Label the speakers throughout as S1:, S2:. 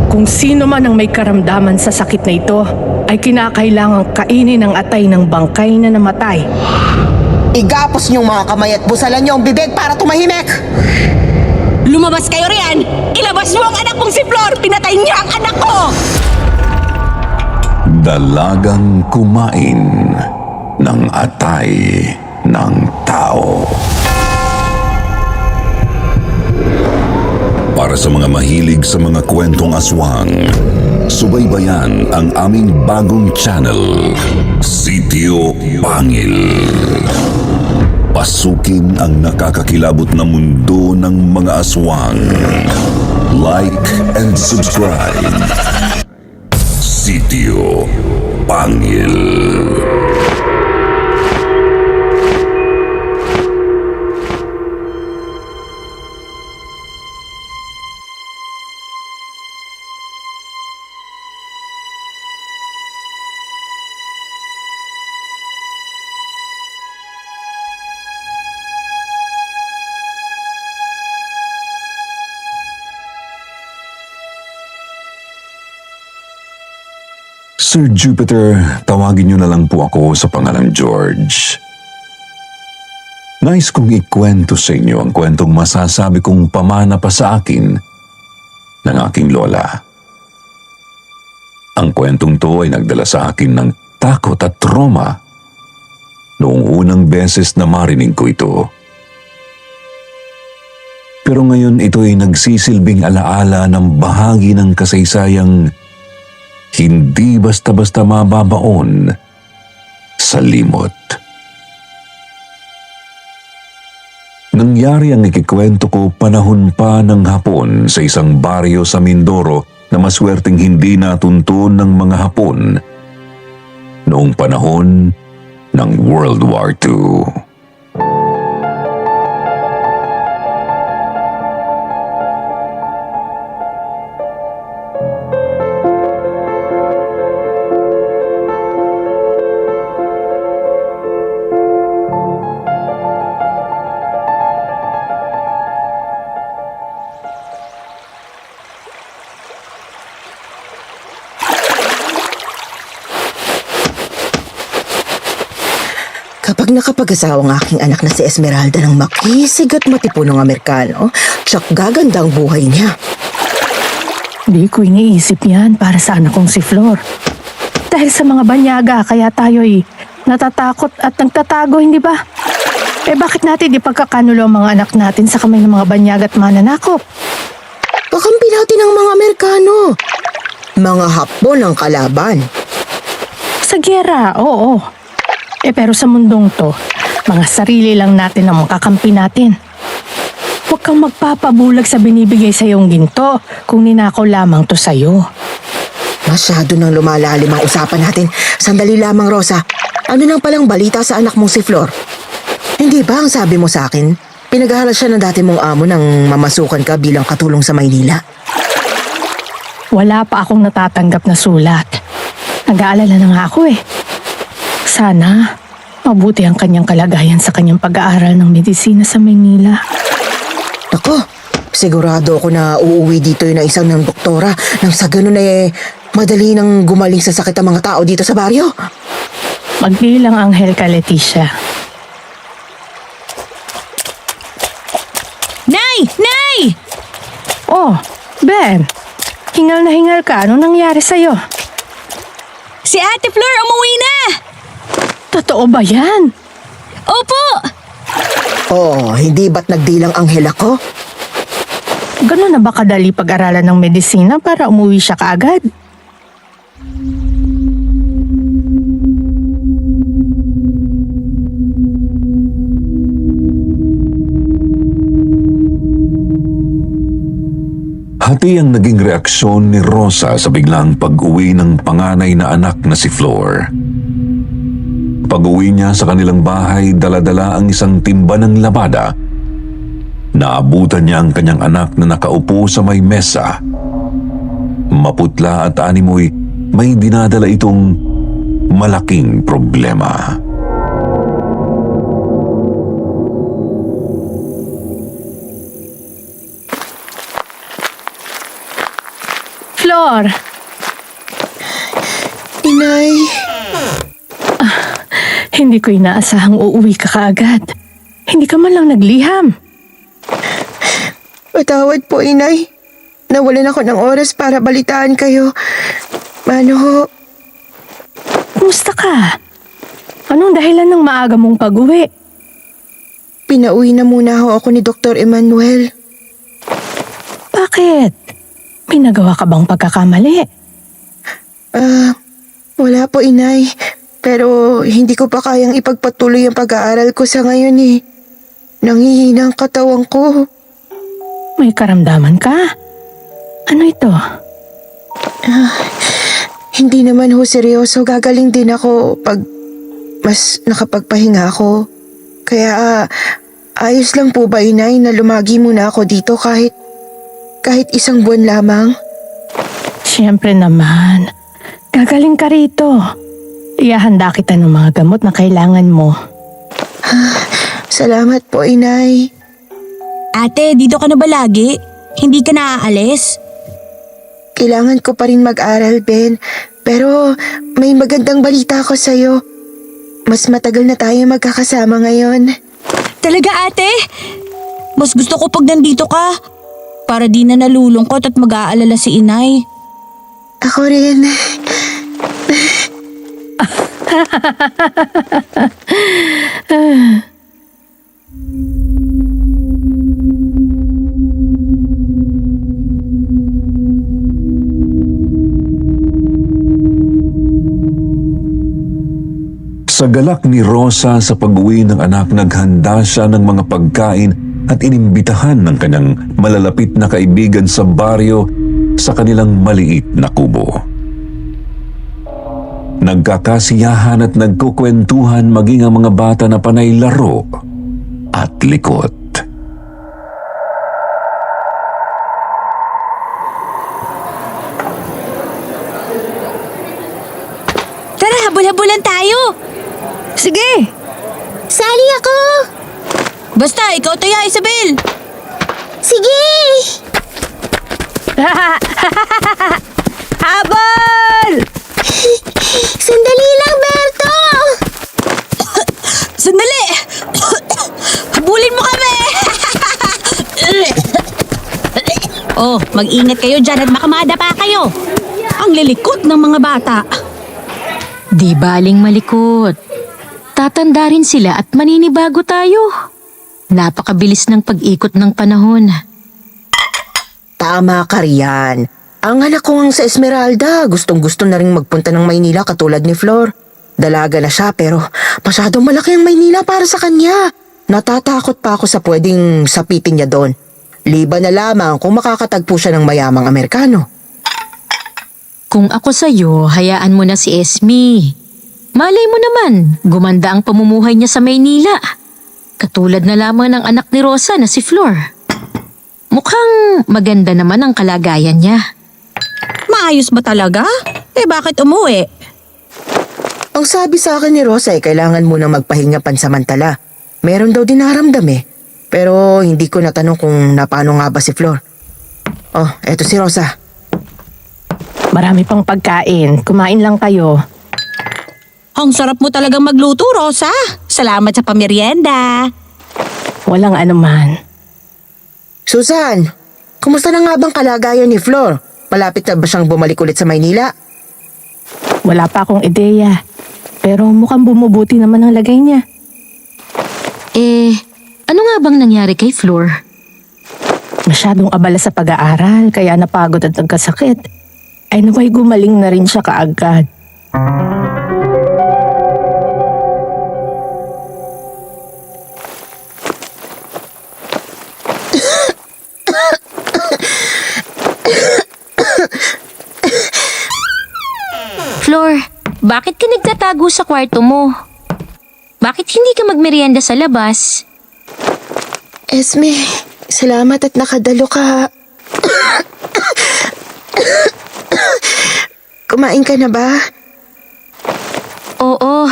S1: Kung sino man ang may karamdaman sa sakit na ito, ay kinakailangang kainin ang atay ng bangkay na namatay.
S2: Igapos niyong mga kamay at busalan niyo ang bibig para tumahimik!
S3: Lumabas kayo riyan! Ilabas niyo ang anak kong si Flor! Pinatay niya ang anak ko!
S4: Dalagang kumain ng atay ng tao. Para sa mga mahilig sa mga kwentong aswang, subaybayan ang aming bagong channel, Sitio Pangil. Pasukin ang nakakakilabot na mundo ng mga aswang. Like and subscribe. Sitio Pangil. Sir Jupiter, tawagin niyo na lang po ako sa pangalang George. Nais kong ikwento sa inyo ang kwentong masasabi kong pamana pa sa akin ng aking lola. Ang kwentong to ay nagdala sa akin ng takot at trauma noong unang beses na marinig ko ito. Pero ngayon ito ay nagsisilbing alaala ng bahagi ng kasaysayang hindi basta-basta mababaon sa limot. Nangyari ang ikikwento ko panahon pa ng hapon sa isang baryo sa Mindoro na maswerteng hindi natuntun ng mga Hapon noong panahon ng World War II.
S2: Kapag nakapag-asawa ang aking anak na si Esmeralda ng makisig at matipunong Amerikano, tsak gaganda ang buhay niya.
S1: Di ko iniisip yan para sa anak kong si Flor. Dahil sa mga banyaga, kaya tayo'y natatakot at nagtatago, hindi ba? Bakit natin di pagkakanulo ang mga anak natin sa kamay ng mga banyaga at mananakop?
S2: Kakampi natin ang mga Amerikano. Mga Hapon ang kalaban.
S1: Sa gyera, oo. Pero sa mundong to, mga sarili lang natin ang makakampi natin. Huwag kang magpapabulag sa binibigay sa iyong ginto kung ninakaw lamang to sa'yo.
S2: Masyado nang lumalalim ang usapan natin. Sandali lamang, Rosa. Ano nang palang balita sa anak mong si Flor? Hindi ba ang sabi mo sa akin, pinag-aaral siya ng dati mong amo nang mamasukan ka bilang katulong sa Maynila?
S1: Wala pa akong natatanggap na sulat. Nag-aalala na nga ako eh. Sana, mabuti ang kanyang kalagayan sa kanyang pag-aaral ng medisina sa Maynila.
S2: Nako, sigurado ako na uuwi dito yun ang isang ng doktora nang sa ganun madali nang gumaling sa sakit ang mga tao dito sa baryo.
S1: Magbilang anghel ka, Leticia.
S3: Nay! Nay!
S1: Oh, Ben. Hingal na hingal ka. Anong nangyari sa'yo?
S3: Si Ate Flor umuwi na!
S1: Totoo ba yan?
S3: Opo!
S2: Oh, hindi ba't nagdilang anghel ako?
S1: Ganun na ba kadali pag-aralan ng medisina para umuwi siya kaagad?
S4: Hati ang naging reaksyon ni Rosa sa biglang pag-uwi ng panganay na anak na si Flor. Pag-uwi niya sa kanilang bahay, dala-dala ang isang timba ng labada. Naabutan niya ang kanyang anak na nakaupo sa may mesa. Maputla at animoy, may dinadala itong malaking problema.
S1: Flor!
S2: Inay,
S1: Hindi ko inaasahang uuwi ka kaagad. Hindi ka man lang nagliham.
S2: patawad po, Inay. Nawalan ako ng oras para balitaan kayo. Ano ho?
S1: Kumusta ka? Anong dahilan ng maaga mong pag-uwi?
S2: Pinauwi na muna ho ako ni Dr. Emmanuel.
S1: Bakit? May nagawa ka bang pagkakamali?
S2: Wala po, Inay. Pero hindi ko pa kayang ipagpatuloy ang pag-aaral ko sa ngayon eh. Nanghihina ang katawan ko.
S1: May karamdaman ka? Ano ito?
S2: Hindi naman ho seryoso. Gagaling din ako pag mas nakapagpahinga ako. Kaya ayos lang po ba, Inay, na lumagi muna ako dito kahit isang buwan lamang?
S1: Siyempre naman. Gagaling ka rito. Iahanda kita ng mga gamot na kailangan mo.
S2: Salamat po, Inay.
S3: Ate, dito ka na ba lagi? Hindi ka naaalis?
S2: Kailangan ko pa rin mag-aral, Ben. Pero may magandang balita ako sa'yo. Mas matagal na tayo magkakasama ngayon.
S3: Talaga ate? Mas gusto ko pag nandito ka. Para di na nalulungkot at mag-aalala si inay.
S2: Ako rin.
S4: Sa galak ni Rosa sa pag-uwi ng anak, naghanda siya ng mga pagkain at inimbitahan ng kanyang malalapit na kaibigan sa baryo sa kanilang maliit na kubo. Nagkakasiyahan at nagkukwentuhan maging ang mga bata na panay laro at likot.
S3: Tara, habol-habulan tayo!
S1: Sige!
S3: Sali ako! Basta, ikaw to ya, Isabel! Sige!
S1: Habol!
S3: Sandali lang, Berto! Sandali! Habulin mo kami! Oh, mag-ingat kayo dyan at makamada pa kayo. Ang lilikot ng mga bata.
S5: Di baling malikot. Tatanda rin sila at maninibago tayo. Napakabilis ng pag-ikot ng panahon.
S2: Tama ka riyan. Ang anak ko ang sa Esmeralda, gustong-gusto na rin magpunta ng Maynila katulad ni Flor. Dalaga na siya pero masyadong malaki ang Maynila para sa kanya. Natatakot pa ako sa pwedeng sapitin niya doon. Liban na lamang kung makakatagpo siya ng mayamang Amerikano.
S5: Kung ako sa'yo, hayaan mo na si Esme. Malay mo naman, gumanda ang pamumuhay niya sa Maynila. Katulad na lamang ng anak ni Rosa na si Flor. Mukhang maganda naman ang kalagayan niya.
S3: Maayos ba talaga? Eh bakit umuwi?
S2: Ang sabi sa akin ni Rosa ay kailangan munang magpahinga pansamantala. Meron daw din naramdam eh. Pero hindi ko natanong kung napano nga ba si Flor. Oh, eto si Rosa.
S1: Marami pang pagkain. Kumain lang kayo.
S3: Ang sarap mo talagang magluto, Rosa. Salamat sa pamerienda.
S1: Walang anuman.
S2: Susan, kumusta na nga bang kalagayan ni Flor? Malapit na ba siyang bumalik ulit sa Maynila?
S1: Wala pa akong ideya. Pero mukhang bumubuti naman ang lagay niya.
S5: Ano nga bang nangyari kay Flor?
S1: Masyadong abala sa pag-aaral kaya napagod at nagkasakit. Ay naway gumaling na rin siya kaagad.
S5: Flor, bakit ka nagtatago sa kwarto mo? Bakit hindi ka magmerienda sa labas?
S2: Esme, salamat at nakadalo ka. Kumain ka na ba?
S5: Oo,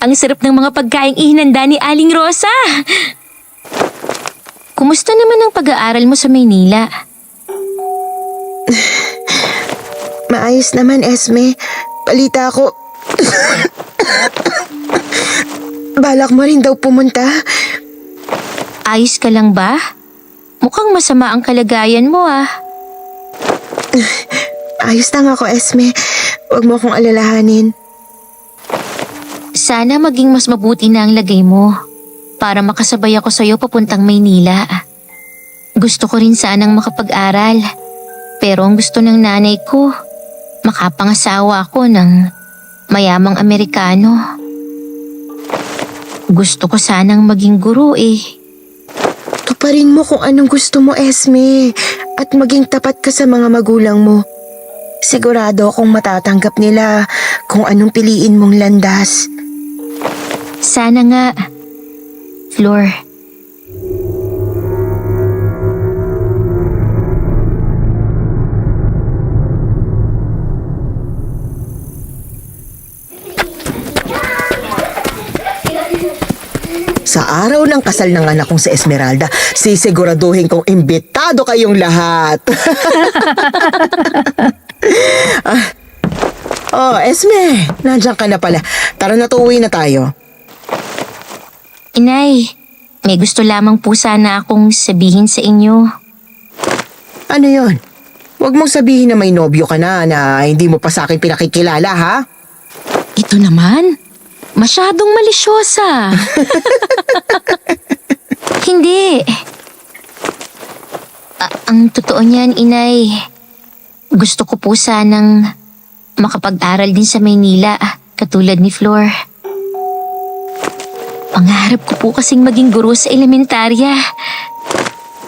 S5: ang sarap ng mga pagkaing ihinanda ni Aling Rosa. Kumusta naman ang pag-aaral mo sa Maynila?
S2: Ayos naman, Esme. Balita ko. Balak mo rin daw pumunta.
S5: Ayos ka lang ba? Mukhang masama ang kalagayan mo ah.
S2: Ayos lang ako, Esme. Huwag mo akong alalahanin.
S5: Sana maging mas mabuti na ang lagay mo para makasabay ako sa'yo papuntang Maynila. Gusto ko rin sanang makapag-aral. Pero ang gusto ng nanay ko, makapangasawa ako ng mayamang Amerikano. Gusto ko sanang maging guro eh.
S2: Tuparin mo kung anong gusto mo, Esme. At maging tapat ka sa mga magulang mo. Sigurado akong matatanggap nila kung anong piliin mong landas.
S5: Sana nga, Flor.
S2: Sa araw ng kasal ng anak kong si Esmeralda, sisiguraduhin kong imbitado kayong lahat. Esme, nandiyan ka na pala. Tara na, uwi na tayo.
S5: Inay, may gusto lamang po sana akong sabihin sa inyo.
S2: Ano yon? Huwag mong sabihin na may nobyo ka na hindi mo pa sa akin pinakikilala, ha?
S5: Ito naman, masyadong malisyosa. Hindi. Ang totoo niyan, Inay, gusto ko po sanang makapag-aral din sa Maynila, katulad ni Flor. Pangarap ko po kasing maging guro sa elementarya.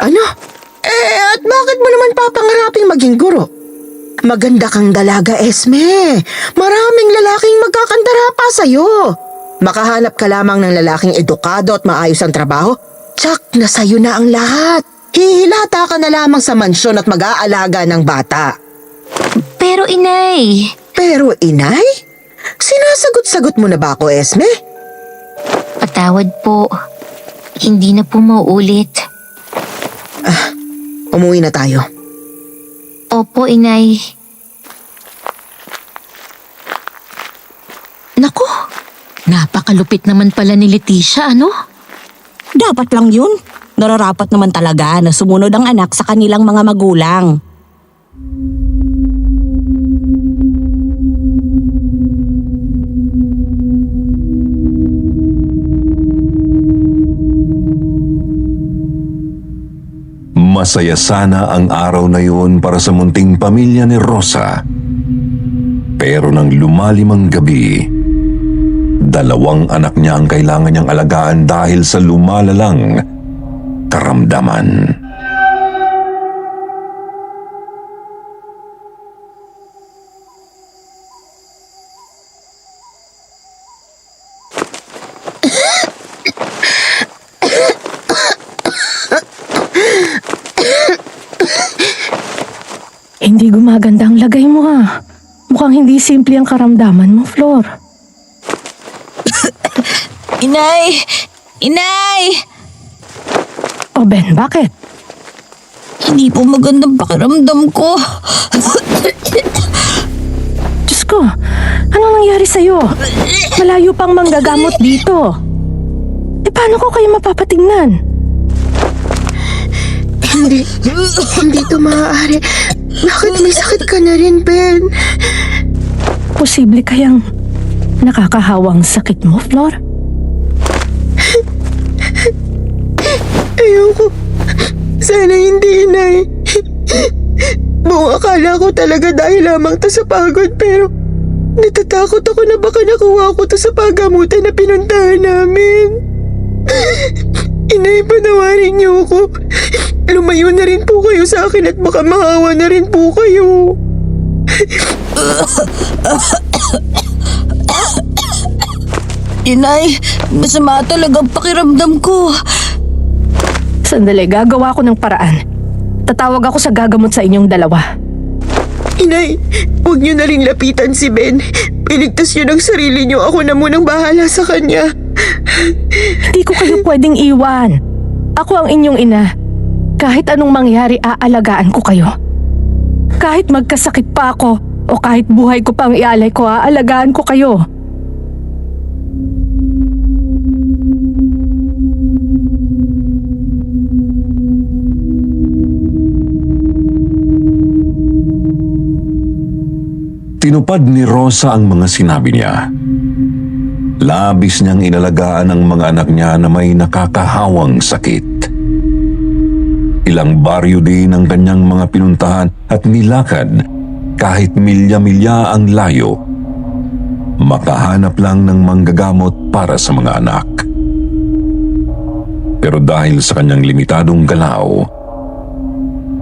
S2: Ano? At bakit mo naman papangaraping maging guro? Maganda kang dalaga, Esme. Maraming lalaking magkakandara pa sa'yo. Makahanap ka lamang ng lalaking edukado at maayos ang trabaho, tsak na sa'yo na ang lahat. Hihilata ka na lamang sa mansyon at mag-aalaga ng bata.
S5: Pero Inay...
S2: Pero inay, sinasagot-sagot mo na ba ako, Esme?
S5: Patawad po. Hindi na po mauulit.
S2: Umuwi na tayo.
S5: Opo, Inay. Naku, napakalupit naman pala ni Leticia, ano?
S3: Dapat lang yun. Nararapat naman talaga na sumunod ang anak sa kanilang mga magulang.
S4: Masaya sana ang araw na yun para sa munting pamilya ni Rosa. Pero nang lumalim ang gabi, 2 anak niya ang kailangan niyang alagaan dahil sa lumalalang karamdaman.
S1: Hindi gumaganda ang lagay mo ah. Mukhang hindi simple ang karamdaman mo, Flor.
S3: Inay! Inay!
S1: O Ben, bakit?
S3: Hindi po magandang pakiramdam ko.
S1: Diyos ko, anong nangyari sa'yo? Malayo pang manggagamot dito. Paano ko kayo mapapatingnan?
S2: Hindi to maaari. Bakit may sakit ka na rin, Ben?
S1: Posible kayang nakakahawang sakit mo, Flor?
S2: Ayoko. Sana hindi, Inay. Buong akala ko talaga dahil lamang to sa pagod, pero natatakot ako na baka nakuha ko to sa paggamutan na pinuntahan namin. Inay, panawarin niyo ako. Lumayo na rin po kayo sa akin at baka mahawa na rin po kayo.
S3: Inay, masama talagang pakiramdam ko.
S1: Sandali, gagawa ko ng paraan. Tatawag ako sa gagamot sa inyong dalawa.
S2: Inay, huwag niyo na rin lapitan si Ben. Piligtas niyo ng sarili niyo. Ako na munang bahala sa kanya.
S1: Hindi ko kayo pwedeng iwan. Ako ang inyong ina. Kahit anong mangyari, aalagaan ko kayo. Kahit magkasakit pa ako, O kahit buhay ko pang ialay ko, aalagaan ko kayo.
S4: Tinupad ni Rosa ang mga sinabi niya. Labis niyang inalagaan ang mga anak niya na may nakakahawang sakit. Ilang baryo din ang kanyang mga pinuntahan at nilakad kahit milya-milya ang layo. Makahanap lang ng manggagamot para sa mga anak. Pero dahil sa kanyang limitadong galaw,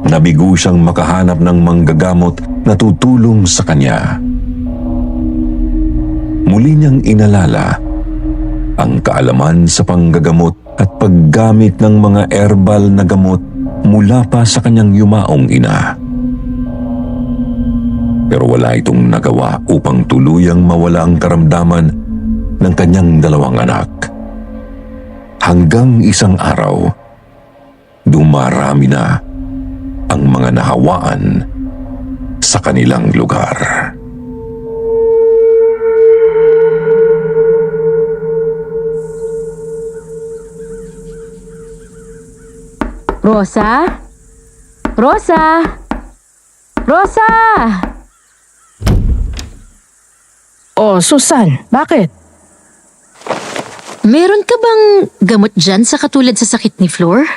S4: nabigo siyang makahanap ng manggagamot na tutulong sa kanya. Muli niyang inalala ang kaalaman sa panggagamot at paggamit ng mga herbal na gamot mula pa sa kanyang yumaong ina. Pero wala itong nagawa upang tuluyang mawala ang karamdaman ng kanyang dalawang anak. Hanggang isang araw, dumarami na ang mga nahawaan sa kanilang lugar.
S5: Rosa? Rosa? Rosa!
S1: Oh, Susan, bakit?
S5: Meron ka bang gamot dyan sa katulad sa sakit ni Flor?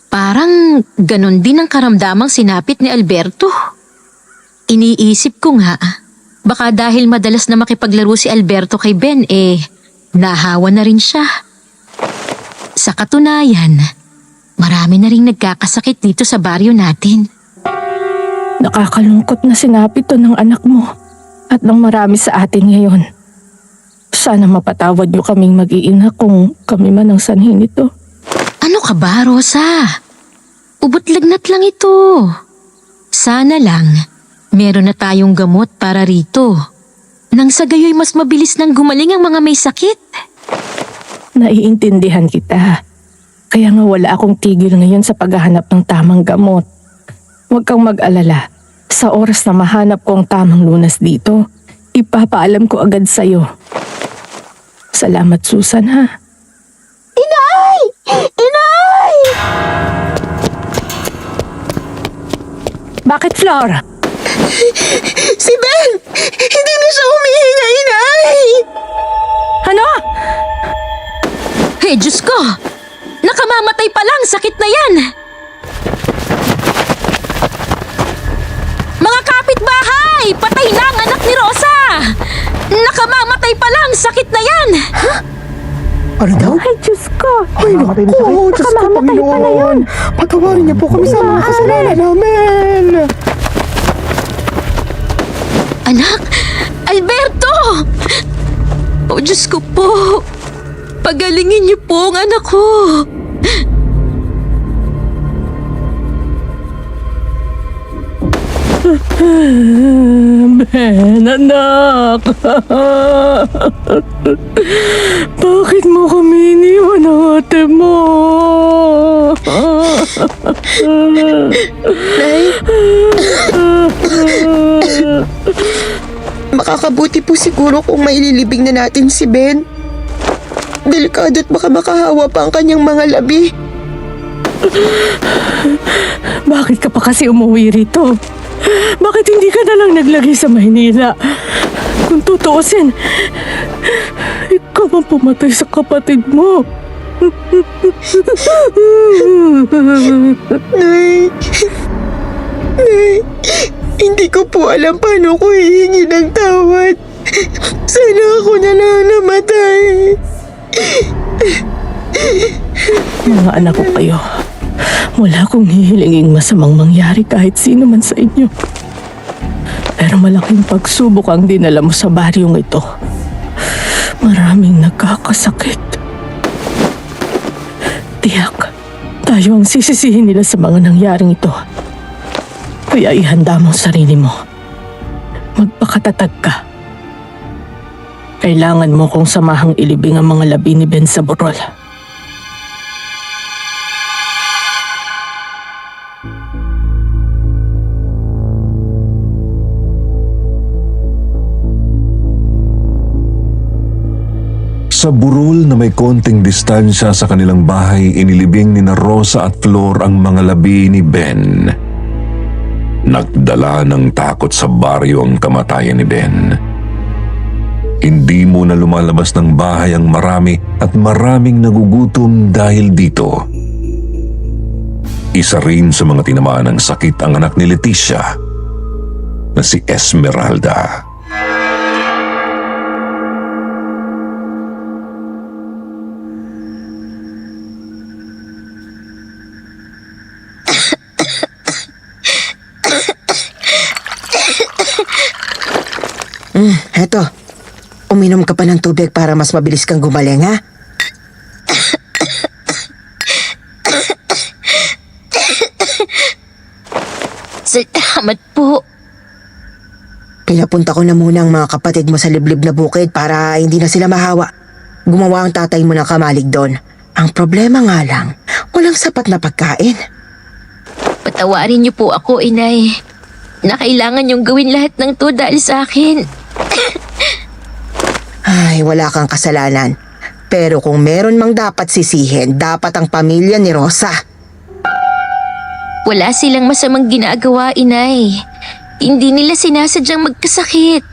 S5: Parang ganon din ang karamdamang sinapit ni Alberto. Iniisip ko nga, baka dahil madalas na makipaglaro si Alberto kay Ben, nahawa na rin siya. Sa katunayan, marami na rin nagkakasakit dito sa baryo natin.
S1: Nakakalungkot na sinapit to ng anak mo at ng marami sa atin ngayon. Sana mapatawad niyo kaming mag-iina kung kami man ang sanhi nito.
S5: Ano ka ba, Rosa? Ubot lagnat lang ito. Sana lang, meron na tayong gamot para rito. Nang sa gayoy mas mabilis nang gumaling ang mga may sakit.
S1: Naiintindihan kita. Kaya nga wala akong tigil ngayon sa paghahanap ng tamang gamot. Huwag kang mag-alala. Sa oras na mahanap ko ang tamang lunas dito, ipapaalam ko agad sa'yo. Salamat, Susan, ha?
S2: Inay! Inay!
S1: Bakit, Flor?
S2: Si Ben! Hindi na siya humihinga, Inay!
S1: Ano?
S5: Hey, Diyos ko! Nakamamatay pa lang, sakit na yan! Mga kapitbahay! Patay na ang anak ni Rosa! Nakamamatay pa lang, sakit na yan!
S2: Ano daw?
S1: Ay, Diyos ko!
S2: Ay, naku! Diyos ko, Panginoon! Patawarin niyo po kami sa mga kasalanan namin!
S5: Anak! Alberto! O Diyos ko po! Pagalingin niyo po ang anak ko!
S1: Ben, anak! Bakit mo kami iniwan ng ate mo?
S2: Makakabuti po siguro kung maililibing na natin si Ben. Delikado at baka makahawa pa ang kanyang mga labi.
S1: Bakit ka pa kasi umuwi rito? Bakit hindi ka na lang naglagay sa Maynila? Kung tutuusin, ikaw ang pumatay sa kapatid mo.
S2: Nay, Nay, hindi ko po alam paano ko hihingi ng tawad. Sana ako na lang namatay.
S1: Mga anak ko kayo, wala akong hihilinging masamang mangyari kahit sino man sa inyo. Pero malaking pagsubok ang dinala mo sa baryong ito. Maraming nagkakasakit. Tiyak, tayo ang sisisihin nila sa mga nangyaring ito. Kaya ihanda mo ang sarili mo. Magpakatatag ka. Kailangan mo kong samahang ilibing ang mga labi ni Ben sa burol.
S4: Sa burol na may konting distansya sa kanilang bahay, inilibing ni Rosa at Flor ang mga labi ni Ben. Nagdala ng takot sa baryo ang kamatayan ni Ben. Hindi mo na lumalabas ng bahay ang marami at maraming nagugutom dahil dito. Isa rin sa mga tinamaan ng sakit ang anak ni Leticia na si Esmeralda.
S2: Eto, uminom ka pa ng tubig para mas mabilis kang gumaling, ha?
S5: Salamat po.
S2: Pinapunta ko na muna ang mga kapatid mo sa liblib na bukid para hindi na sila mahawa. Gumawa ang tatay mo ng kamalig doon. Ang problema nga lang, walang sapat na pagkain.
S5: Patawarin niyo po ako, inay. Na kailangan niyong gawin lahat ng to dahil sa akin.
S2: Ay, wala kang kasalanan. Pero kung meron mang dapat sisihin, dapat ang pamilya ni Rosa.
S5: Wala silang masamang ginagawa, inay. Hindi nila sinasadyang magkasakit.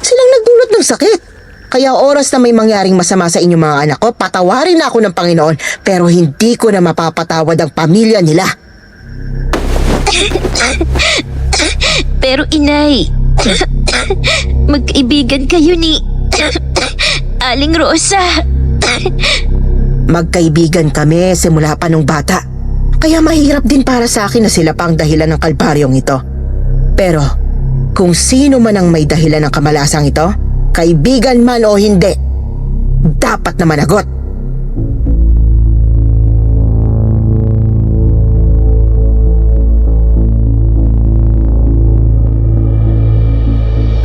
S2: Silang nagdulot ng sakit. Kaya oras na may mangyaring masama sa inyong mga anak ko, patawarin na ako ng Panginoon, pero hindi ko na mapapatawad ang pamilya nila.
S5: Pero inay, magkaibigan kayo ni Aling Rosa.
S2: Magkaibigan kami simula pa nung bata. Kaya mahirap din para sa akin na sila pa ang dahilan ng kalbaryong ito. Pero kung sino man ang may dahilan ng kamalasang ito, kaibigan man o hindi, dapat na managot.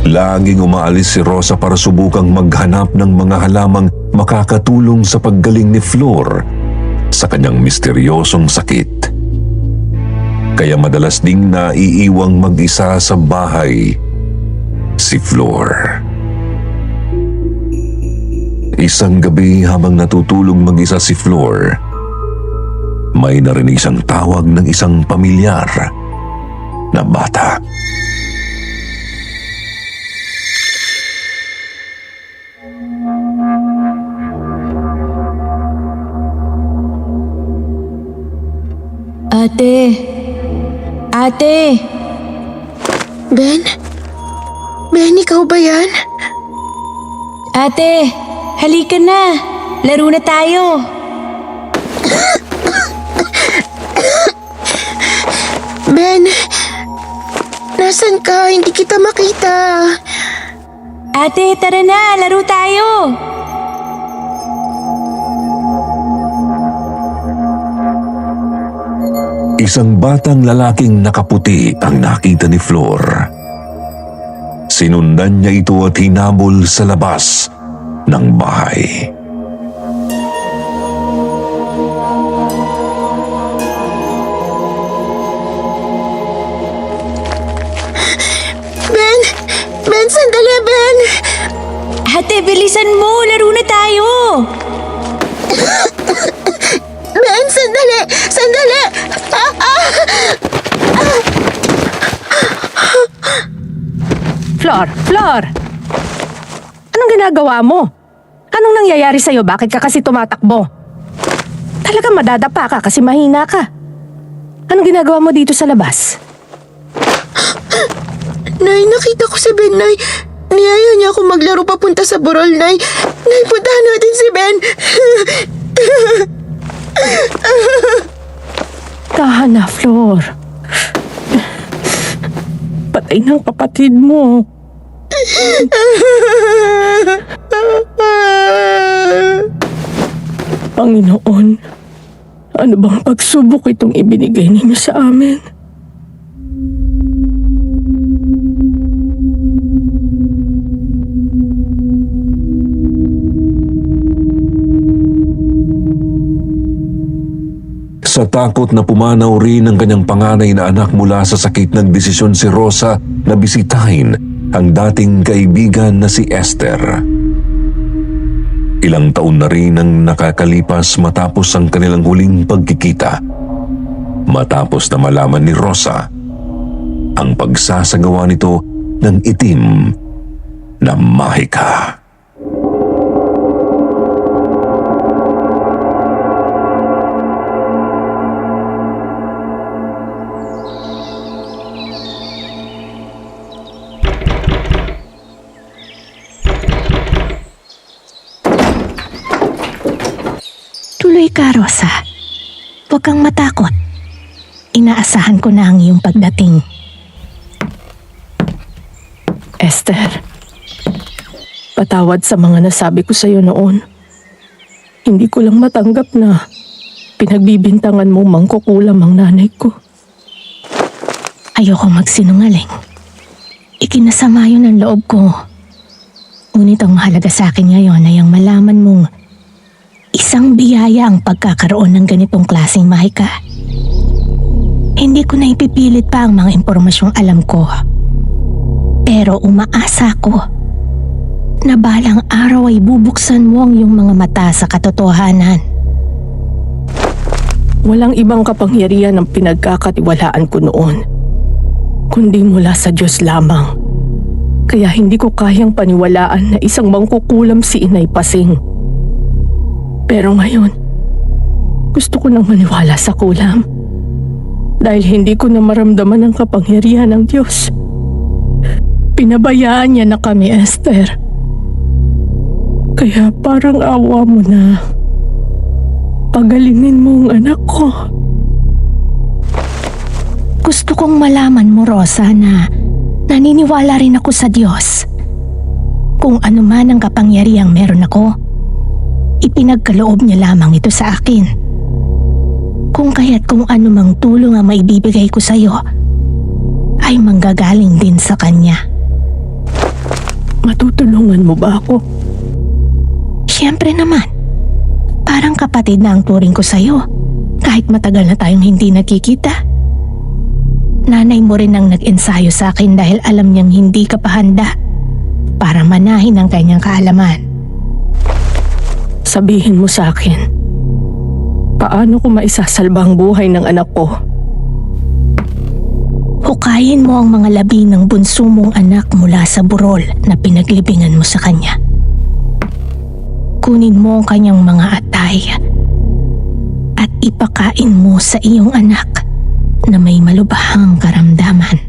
S4: Laging umaalis si Rosa para subukang maghanap ng mga halamang makakatulong sa paggaling ni Flor sa kanyang misteryosong sakit. Kaya madalas ding naiiwang mag-isa sa bahay si Flor. Isang gabi habang natutulog mag-isa si Flor, may narinig siyang tawag ng isang pamilyar na bata.
S3: Ate! Ate!
S2: Ben? Ben, ikaw ba yan?
S3: Ate! Halika na! Laro na tayo!
S2: Ben, nasan ka? Hindi kita makita.
S3: Ate, tara na! Laro tayo!
S4: Isang batang lalaking nakaputi ang nakita ni Flor. Sinundan niya ito at hinabol sa labas ng bahay.
S2: Ben! Ben, sandali, Ben!
S3: Ate, bilisan mo! Laro na tayo!
S2: Ben, sandali! Sandali!
S1: Flor! Flor! Anong ginagawa mo? Anong nangyayari sa'yo? Bakit ka kasi tumatakbo? Talagang madadapa ka kasi mahina ka. Anong ginagawa mo dito sa labas?
S2: Nay, nakita ko si Ben, Nay. Niyaya niya ako maglaro papunta sa burol, Nay. Nay, puntahan natin si Ben.
S1: Tahan na, Flor. Patay ng kapatid mo. Panginoon, ano bang pagsubok itong ibinigay ninyo sa amin?
S4: Sa takot na pumanaw rin ang kanyang panganay na anak mula sa sakit, nagdesisyon si Rosa na bisitahin ang dating kaibigan na si Esther. Ilang taon na rin ang nakakalipas matapos ang kanilang huling pagkikita. Matapos na malaman ni Rosa ang pagsasagawa nito ng itim na mahika.
S1: Tuloy ka, Rosa. Huwag kang matakot. Inaasahan ko na ang iyong pagdating. Esther, patawad sa mga nasabi ko sa'yo noon. Hindi ko lang matanggap na pinagbibintangan mo mangkukulam ang nanay ko. Ayoko magsinungaling. Ikinasama yun ang loob ko. Ngunit ang mahalaga sa akin ngayon ay ang malaman mong isang biyaya ang pagkakaroon ng ganitong klaseng mahika. Hindi ko na ipipilit pa ang mga impormasyong alam ko. Pero umaasa ko na balang araw ay bubuksan mo ang iyong mga mata sa katotohanan. Walang ibang kapangyarihan ang pinagkakatiwalaan ko noon, kundi mula sa Diyos lamang. Kaya hindi ko kayang paniwalaan na isang mangkukulam si Inay Pasing. Pero ngayon, gusto ko nang maniwala sa kulam. Dahil hindi ko na maramdaman ang kapangyarihan ng Diyos. Pinabayaan niya na kami, Esther. Kaya parang awa mo na. Pagalingin mo ang anak ko. Gusto kong malaman mo, Rosa, na naniniwala rin ako sa Diyos. Kung ano man ang kapangyarihang meron ako, ipinagkaloob niya lamang ito sa akin. Kung kaya't kung anumang tulong ang maibibigay ko sa iyo, ay manggagaling din sa Kanya. Matutulungan mo ba ako? Siyempre naman. Parang kapatid na ang turing ko sa iyo, kahit matagal na tayong hindi nakikita. Nanay mo rin ang nag-ensayo sa akin dahil alam niyang hindi ka pa handa para manahin ang kanyang kaalaman. Sabihin mo sa akin, paano ko maisasalba ang buhay ng anak ko? Hukayin mo ang mga labi ng bunso mong anak mula sa burol na pinaglibingan mo sa kanya. Kunin mo ang kanyang mga atay at ipakain mo sa iyong anak na may malubhang karamdaman.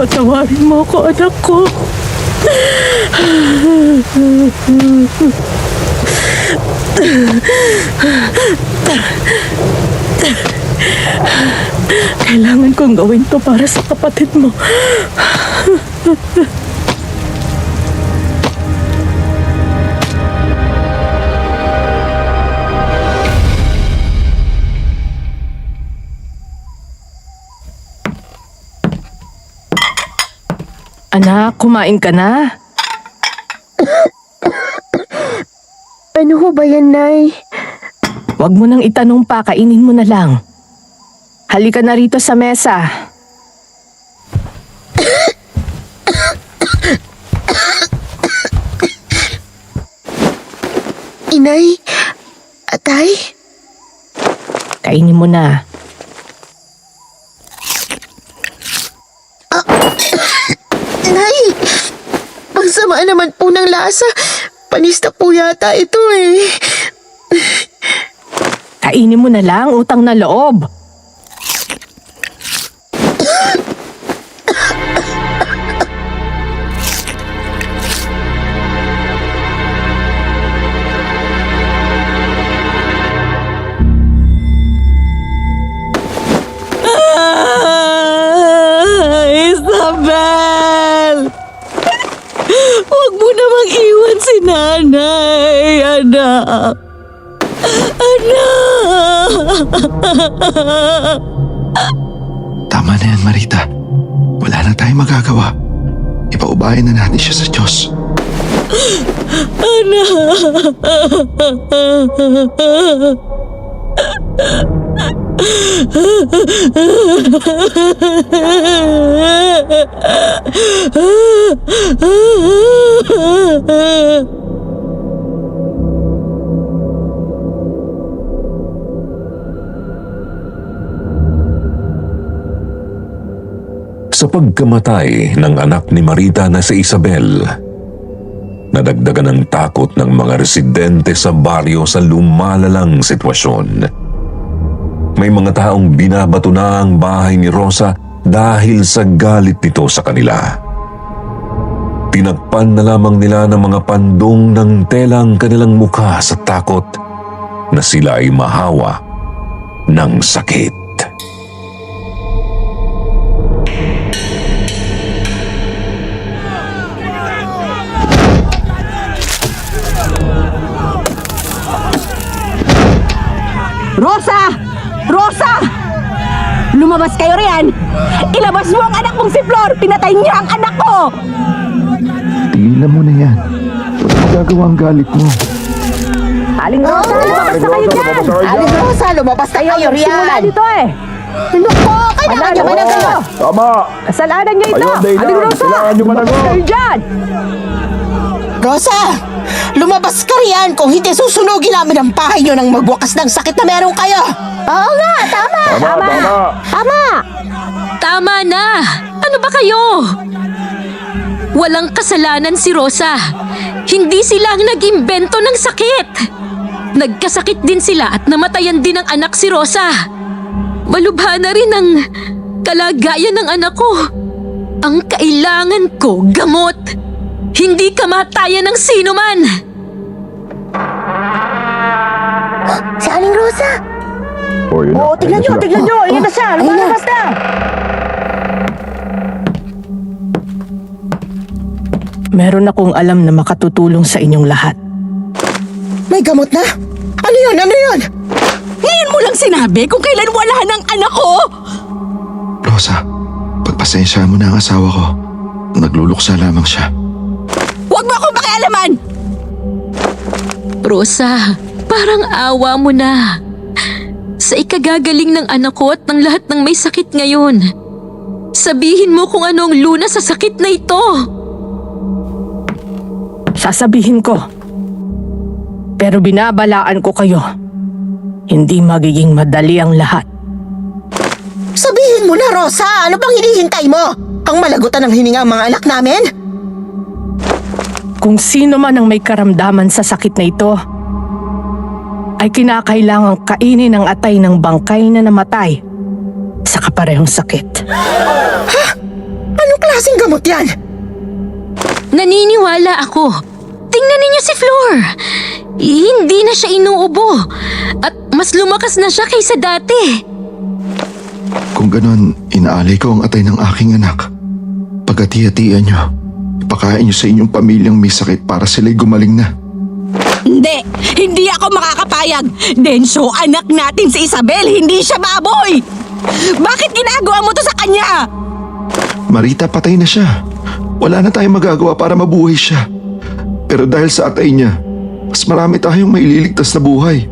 S1: Patawarin mo ako, anak ko. Kailangan kong gawin to para sa kapatid mo. Anak, kumain ka na?
S2: Ano ho ba yan, Nay?
S1: Huwag mo nang itanong pa, kainin mo na lang. Halika na rito sa mesa.
S2: Inay? Atay?
S1: Kainin mo na.
S2: Nay! Ang sama naman po ng lasa. Panista po yata ito eh.
S1: Kainin mo na lang, utang na loob.
S3: Isabel! Huwag mo namang iwan si nanay, anak. Anak!
S6: Tama na yan, Marita. Wala Wala na tayong magagawa. Ipaubayan na natin siya sa Diyos.
S4: Sa pagkamatay ng anak ni Marita na si Isabel, nadagdagan ng takot ng mga residente sa baryo sa lumalalang sitwasyon. May mga taong binabato na ang bahay ni Rosa dahil sa galit nito sa kanila. Tinakpan na lamang nila ng mga pandong ng telang kanilang mukha sa takot na sila ay mahawa ng sakit.
S7: Rosa! Rosa! Lumabas kayo riyan! Ilabas mo ang anak mong si Flor! Pinatay niya ang anak ko!
S6: Tigilan mo na yan. Wala magagawa ang galit mo.
S7: Aling Rosa, lumabas na kayo dyan!
S2: Aling Rosa, lumabas tayo, Rian.
S7: Simula dito eh! Naku, kailangan niyo managawa!
S8: Tama!
S7: Kasalanan niyo ito!
S8: Ayun, Daylan,
S7: Aling Rosa,
S8: kailangan niyo
S7: lumabas
S8: managot.
S7: kayo dyan!
S2: Rosa, lumabas ka riyan kung hindi susunugin namin ang bahay niyo nang magwakas ng sakit na meron kayo.
S7: Oo nga, tama!
S8: Tama!
S7: Tama!
S5: Tama na! Ano ba kayo? Walang kasalanan si Rosa. Hindi sila ang nag-imbento ng sakit. Nagkasakit din sila at namatayan din ang anak si Rosa. Malubha na rin ang kalagayan ng anak ko. Ang kailangan ko, gamot. Hindi kamatayan ng sino man.
S7: Si Aling Rosa!
S8: Oh, yun na.
S7: Oo, tignan
S8: Ayun na sila.
S7: nyo! Ayan na siya! Lumalabas na!
S1: Meron akong alam na makatutulong sa inyong lahat.
S2: May gamot na? Ano yun? Ano yun?
S7: Ngayon mo lang sinabi kung kailan wala ng anak ko!
S6: Rosa, pagpasensyahan mo na ang asawa ko. Nagluluksa lamang siya.
S7: Huwag mo akong pakialaman!
S5: Rosa, parang awa mo na. Sa ikagagaling ng anak ko at ng lahat ng may sakit ngayon. Sabihin mo kung anong lunas sa sakit na ito.
S1: Sasabihin ko. Pero binabalaan ko kayo. Hindi magiging madali ang lahat.
S2: Sabihin mo na, Rosa. Ano bang hinihintay mo? Ang malagutan ng hininga ang mga anak namin?
S1: Kung sino man ang may karamdaman sa sakit na ito, ay kinakailangang kainin ang atay ng bangkay na namatay sa kaparehong sakit.
S2: Anong klaseng gamot yan?
S5: Naniniwala ako. Tingnan ninyo si Flor. Hindi na siya inuubo. At mas lumakas na siya kaysa dati.
S6: Kung ganon, inaalay ko ang atay ng aking anak. Pagkati-hatian niyo, ipakain niyo sa inyong pamilyang may sakit para sila'y gumaling na.
S7: Hindi! Hindi ako makakapayag! Densyo, anak natin si Isabel, hindi siya baboy! Bakit ginagawa mo to sa kanya?
S6: Marita, patay na siya. Wala na tayong magagawa para mabuhay siya. Pero dahil sa atay niya, mas marami tayong maililigtas na buhay.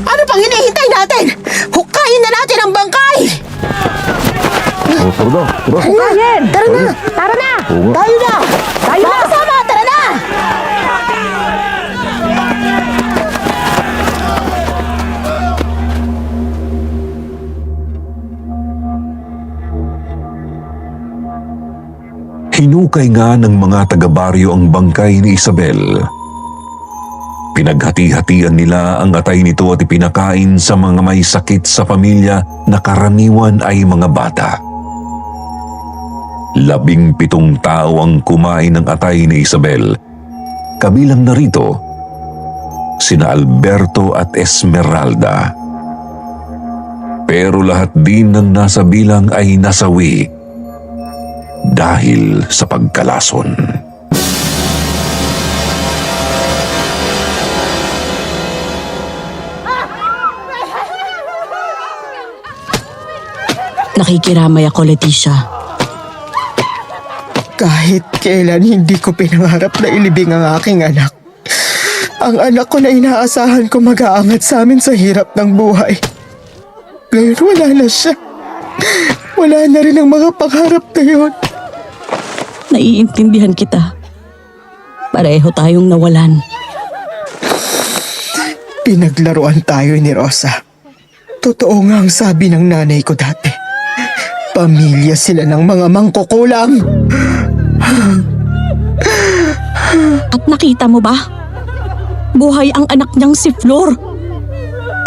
S2: Ano pang hinihintay natin? Hukayin na natin ang bangkay!
S8: Oh, tara na. Tara.
S7: Ryan!
S2: Tara na!
S7: Tara na!
S8: Oo nga.
S2: Tayo na!
S7: Tayo na!
S2: Sama! Tara na!
S4: Hinukay nga ng mga taga-baryo ang bangkay ni Isabel. Pinaghati-hatian nila ang atay nito at ipinakain sa mga may sakit sa pamilya na karaniwan ay mga bata. 17 tao ang kumain ng atay ni Isabel. Kabilang na rito, sina Alberto at Esmeralda. Pero lahat din ng nasa bilang ay nasawi dahil sa pagkalason.
S9: Nakikiramay ako, Leticia.
S2: Kahit kailan hindi ko pinangarap na ilibing ang aking anak. Ang anak ko na inaasahan ko mag-aangat sa amin sa hirap ng buhay. Ngayon wala na siya. Wala na rin ang mga pangarap na yun.
S7: Naiintindihan kita. Pareho tayong nawalan.
S2: Pinaglaruan tayo ni Rosa. Totoo nga ang sabi ng nanay ko dati. Pamilya sila ng mga mangkukulam.
S7: At nakita mo ba? Buhay ang anak niyang si Flor.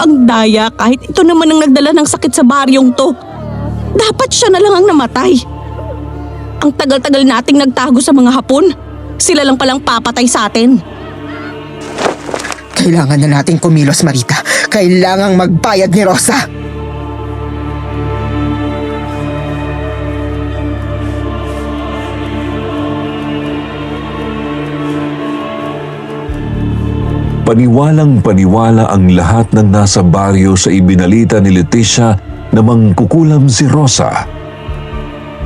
S7: Ang daya kahit ito naman ang nagdala ng sakit sa baryong to. Dapat siya na lang ang namatay. Ang tagal-tagal nating nagtago sa mga Hapon. Sila lang palang papatay sa atin.
S2: Kailangan na nating kumilos, Marita. Kailangang magbayad ni Rosa.
S4: Paniwalang-paniwala ang lahat ng nasa baryo sa ibinalita ni Leticia na mangkukulam si Rosa.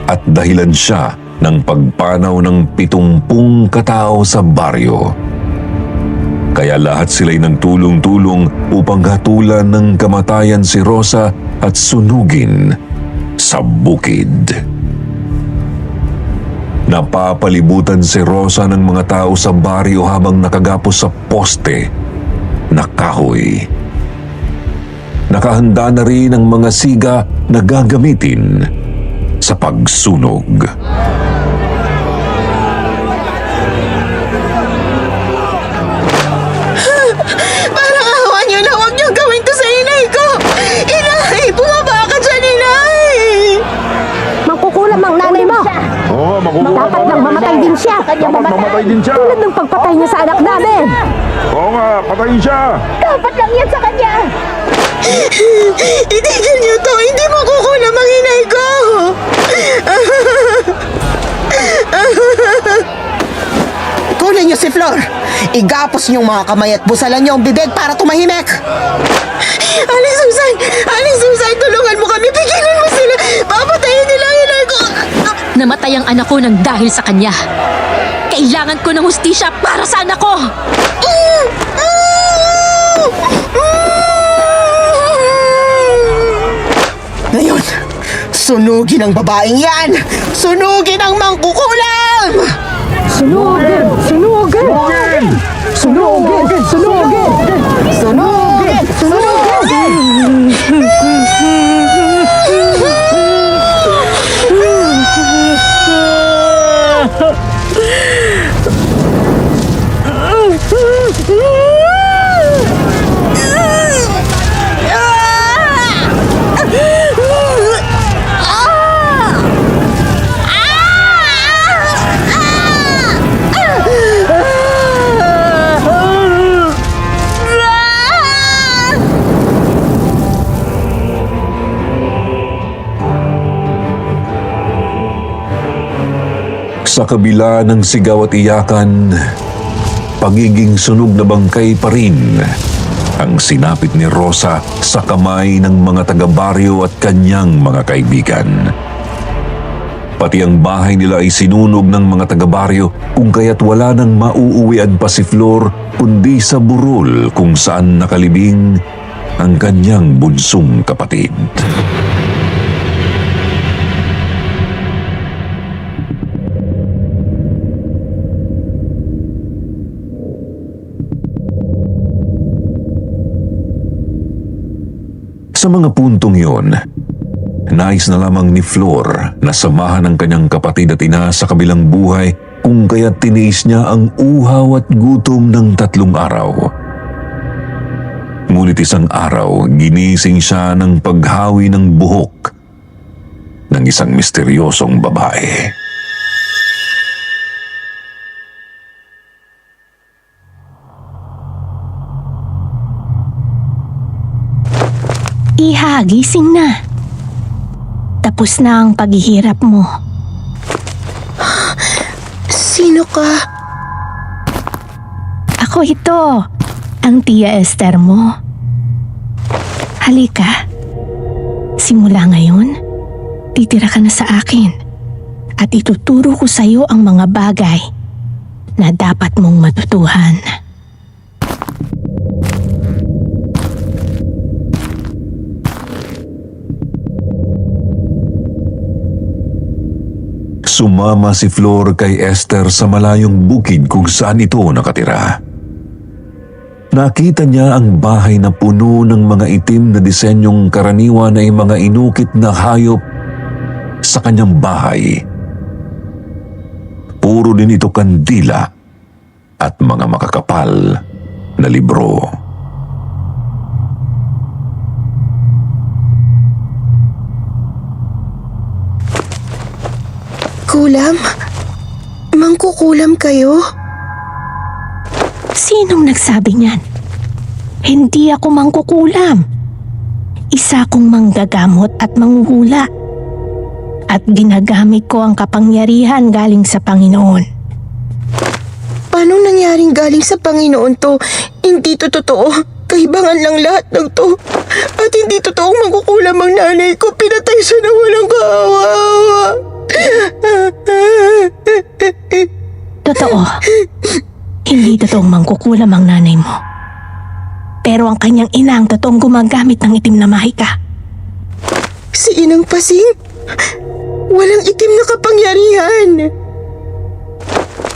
S4: At dahilan siya ng pagpanaw ng 70 katao sa baryo. Kaya lahat sila'y nagtulong-tulong upang hatulan ng kamatayan si Rosa at sunugin sa bukid. Napapalibutan si Rosa ng mga tao sa baryo habang nakagapos sa poste na kahoy. Nakahanda na rin ang mga siga na gagamitin sa pagsunog.
S2: Parang awa niyo na huwag niyong gawin to sa inay ko. Inay, bumaba ka dyan, inay.
S1: Mangkukulam ang nanay mo.
S8: Oo, makukuha.
S1: Dapat nang mamatay din siya.
S8: Dapat mamatay din siya.
S1: Tulad ng pagpatay niya sa anak namin.
S8: Oo nga, patayin siya.
S1: Dapat lang yan sa kanya.
S2: Itigil niyo to. Hindi makukulam ang inay ko. Kunin niyo si Flor. Igapos niyong mga kamay at busalan niyo ang bibig para tumahimik. Aling Susan! Aling Susan! Tulungan mo kami! Pigilan mo sila! Papatayin nila ang inay ko!
S5: Namatay ang anak ko ng dahil sa kanya. Kailangan ko ng hustisya para sa anak ko!
S2: Ngayon, sunugin ang babaeng yan! Sunugin ang mangkukulam!
S1: Sunugin! Sunugin! Sunugin! Sunugin!
S2: Sunugin! Sunugin!
S4: Sa kabila ng sigaw at iyakan, pagiging sunog na bangkay pa rin ang sinapit ni Rosa sa kamay ng mga taga-baryo at kanyang mga kaibigan. Pati ang bahay nila ay sinunog ng mga taga-baryo kung kaya't wala nang mauuwian pa si Flor kundi sa burol kung saan nakalibing ang kanyang bunsong kapatid. Sa mga puntong yon, nais na lamang ni Flor na samahan ang kanyang kapatid at ina sa kabilang buhay kung kaya't tiniis niya ang uhaw at gutom ng 3 araw. Ngunit isang araw, ginising siya ng paghawi ng buhok ng isang misteryosong babae.
S1: Iha, gising na. Tapos na ang paghihirap mo.
S2: Sino ka?
S1: Ako ito, ang Tia Esther mo. Halika. Simula ngayon, titira ka na sa akin. At ituturo ko sa iyo ang mga bagay na dapat mong matutuhan.
S4: Sumama si Flor kay Esther sa malayong bukid kung saan ito nakatira. Nakita niya ang bahay na puno ng mga itim na disenyong karaniwan ay mga inukit na hayop sa kanyang bahay. Puro din ito kandila at mga makakapal na libro.
S2: Kulam? Mangkukulam kayo?
S1: Sinong nagsabi niyan? Hindi ako mangkukulam. Isa akong manggagamot at manghuhula. At ginagamit ko ang kapangyarihan galing sa Panginoon.
S2: Paano nangyaring galing sa Panginoon to? Hindi to totoo. Kaibangan lang lahat ng to. At hindi totoong mangkukulam ang nanay ko. Pinatay siya na walang kaawa-awa.
S1: Totoo. Hindi totoong mangkukulam ang nanay mo. Pero ang kanyang ina ang totoong gumagamit ng itim na mahika.
S2: Si Inang Pasing? Walang itim na kapangyarihan.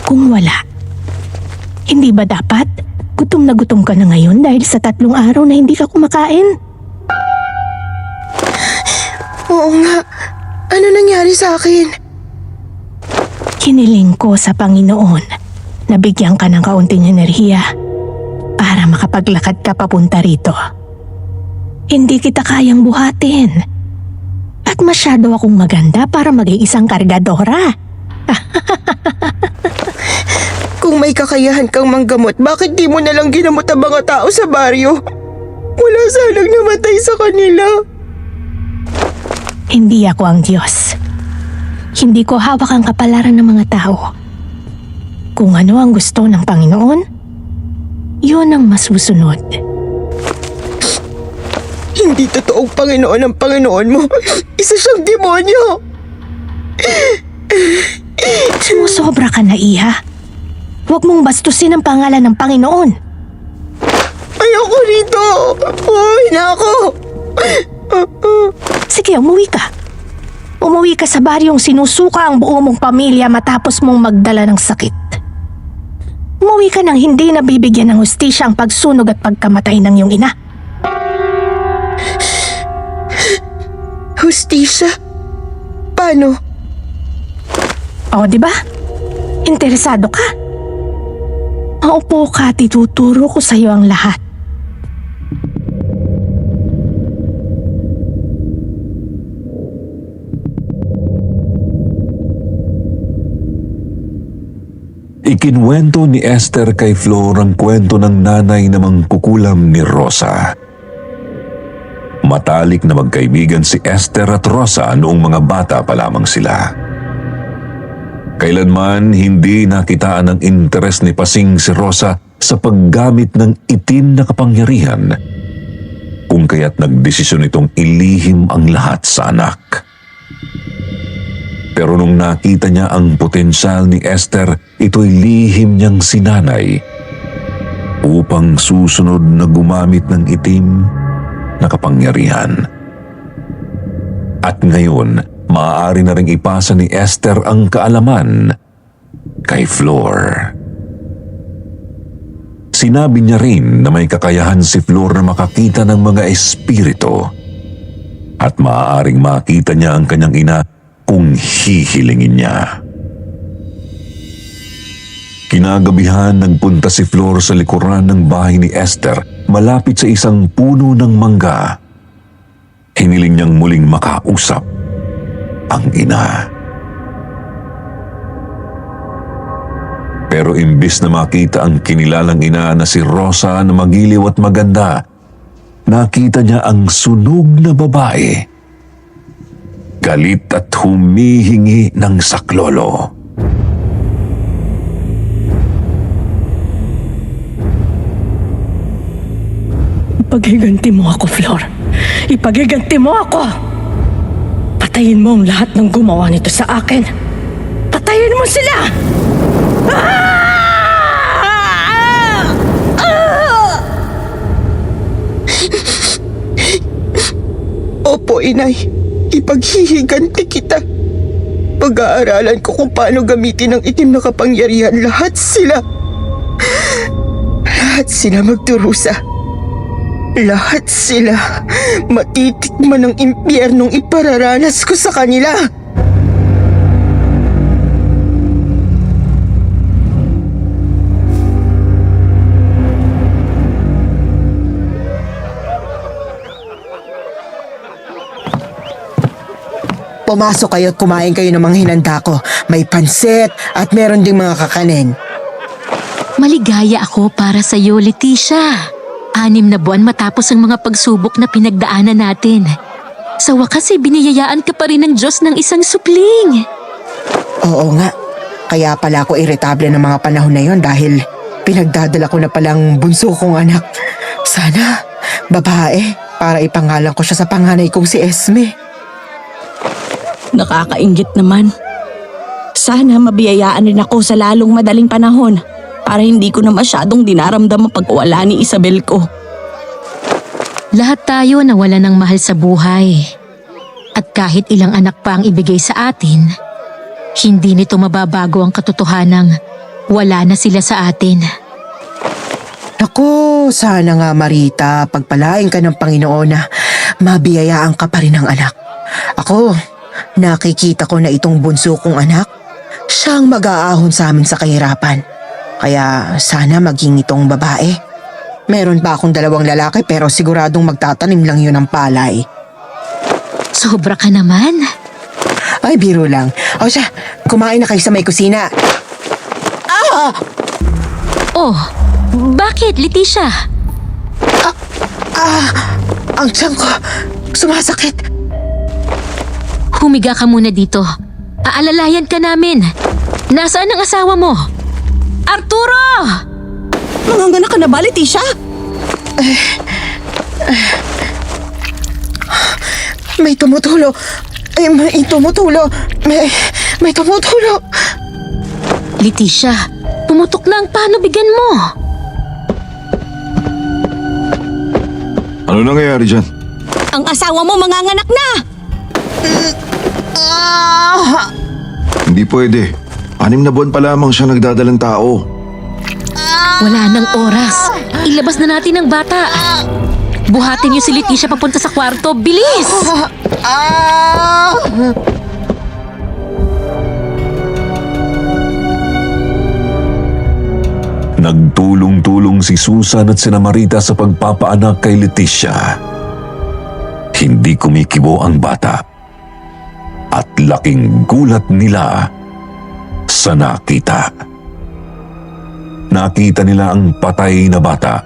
S1: Kung wala, hindi ba dapat gutom na gutom ka na ngayon dahil sa 3 araw na hindi ka kumakain?
S2: Oo nga. Ano nangyari sa akin?
S1: Hiniling ko sa Panginoon na bigyan ka ng kaunting enerhiya para makapaglakad ka papunta rito. Hindi kita kayang buhatin. At masyado akong maganda para maging isang kargadora.
S2: Kung may kakayahan kang manggamot, bakit di mo nalang ginamot ang mga tao sa baryo? Wala sanang namatay sa kanila.
S1: Hindi ako ang Diyos. Hindi ko hawak ang kapalaran ng mga tao. Kung ano ang gusto ng Panginoon, yun ang masusunod.
S2: Hindi totoong Panginoon ang Panginoon mo. Isa siyang demonyo.
S1: Sumusobra ka na, Iha. Huwag mong bastusin ang pangalan ng Panginoon.
S2: Ayoko rito. Uy na ako.
S1: Sige, umuwi ka. Umuwi ka sa baryong sinusuka ang buo mong pamilya matapos mong magdala ng sakit. Umuwi ka nang hindi nabibigyan ng hustisya ang pagsunog at pagkamatay ng iyong ina.
S2: Hustisya? Paano?
S1: O, di ba? Interesado ka? Maupo ka at ituturo ko sa iyo ang lahat.
S4: Ikinwento ni Esther kay Flor ang kwento ng nanay na mangkukulam ni Rosa. Matalik na magkaibigan si Esther at Rosa noong mga bata pa lamang sila. Kailanman hindi nakitaan ng interes ni Pasing si Rosa sa paggamit ng itim na kapangyarihan, kung kaya't nagdesisyon itong ilihim ang lahat sa anak. Pero nung nakita niya ang potensyal ni Esther, ito'y lihim niyang sinanay upang susunod na gumamit ng itim na kapangyarihan. At ngayon, maaari na ring ipasa ni Esther ang kaalaman kay Flor. Sinabi niya rin na may kakayahan si Flor na makakita ng mga espiritu at maaaring makita niya ang kanyang ina kung hihilingin niya. Kinagabihan, nagpunta si Flor sa likuran ng bahay ni Esther malapit sa isang puno ng mangga. Hiniling niyang muling makausap ang ina. Pero imbis na makita ang kinilalang ina na si Rosa na magiliw at maganda, nakita niya ang sunog na babae. Galit at humihingi ng saklolo.
S1: Ipagiganti mo ako, Flor. Ipagiganti mo ako! Patayin mo ang lahat ng gumawa nito sa akin. Patayin mo sila!
S2: Opo, inay. Ipaghihiganti kita. Pag-aaralan ko kung paano gamitin ang itim na kapangyarihan. Lahat sila magdurusa. Lahat sila matitikman ng impyernong ipararanas ko sa kanila. Pumasok kayo at kumain kayo ng mga hinanda ko. May pansit at meron ding mga kakanin.
S5: Maligaya ako para sa iyo, Leticia. 6 na buwan matapos ang mga pagsubok na pinagdaanan natin. Sa wakas ay biniyayaan ka pa rin ng Diyos ng isang supling.
S2: Oo nga. Kaya pala ako irritable ng mga panahon na yon dahil pinagdadala ko na palang bunso kong anak. Sana, babae, para ipangalan ko siya sa panganay kong si Esme.
S7: Nakakainggit naman. Sana mabiyayaan rin ako sa lalong madaling panahon para hindi ko na masyadong dinaramdam ang pagwala ni Isabel ko.
S5: Lahat tayo nawala ng mahal sa buhay. At kahit ilang anak pa ang ibigay sa atin, hindi nito mababago ang katotohanang wala na sila sa atin.
S2: Naku, sana nga Marita, pagpalain ka ng Panginoon na mabiyayaan ka pa rin ng anak. Ako, nakikita ko na itong bunso kong anak, siyang mag-aahon sa amin sa kahirapan. Kaya sana maging itong babae. Meron pa akong 2 lalaki pero siguradong magtatanim lang yun ng palay.
S5: Sobra ka naman.
S2: Ay, biro lang. O siya, kumain na kayo sa may kusina.
S5: Oh, bakit, Leticia?
S2: Ang tiyan ko, sumasakit.
S5: Humiga ka muna dito. Aalalayan ka namin. Nasaan ang asawa mo? Arturo!
S7: Nanganganak ka na ba, Leticia?
S2: May tumutulo. May tumutulo. May tumutulo.
S5: Leticia, pumutok na ang panubigan mo.
S6: Ano nangyayari dyan?
S7: Ang asawa mo manganganak na!
S6: Hindi pwede. 6 na buwan pa lamang siya nagdadalang tao.
S5: Wala nang oras. Ilabas na natin ang bata. Buhatin niyo si Leticia papunta sa kwarto. Bilis!
S4: Nagtulong-tulong si Susan at sina Marita sa pagpapaanak kay Leticia. Hindi kumikibo ang bata. At laking gulat nila sa nakita. Nakita nila ang patay na bata.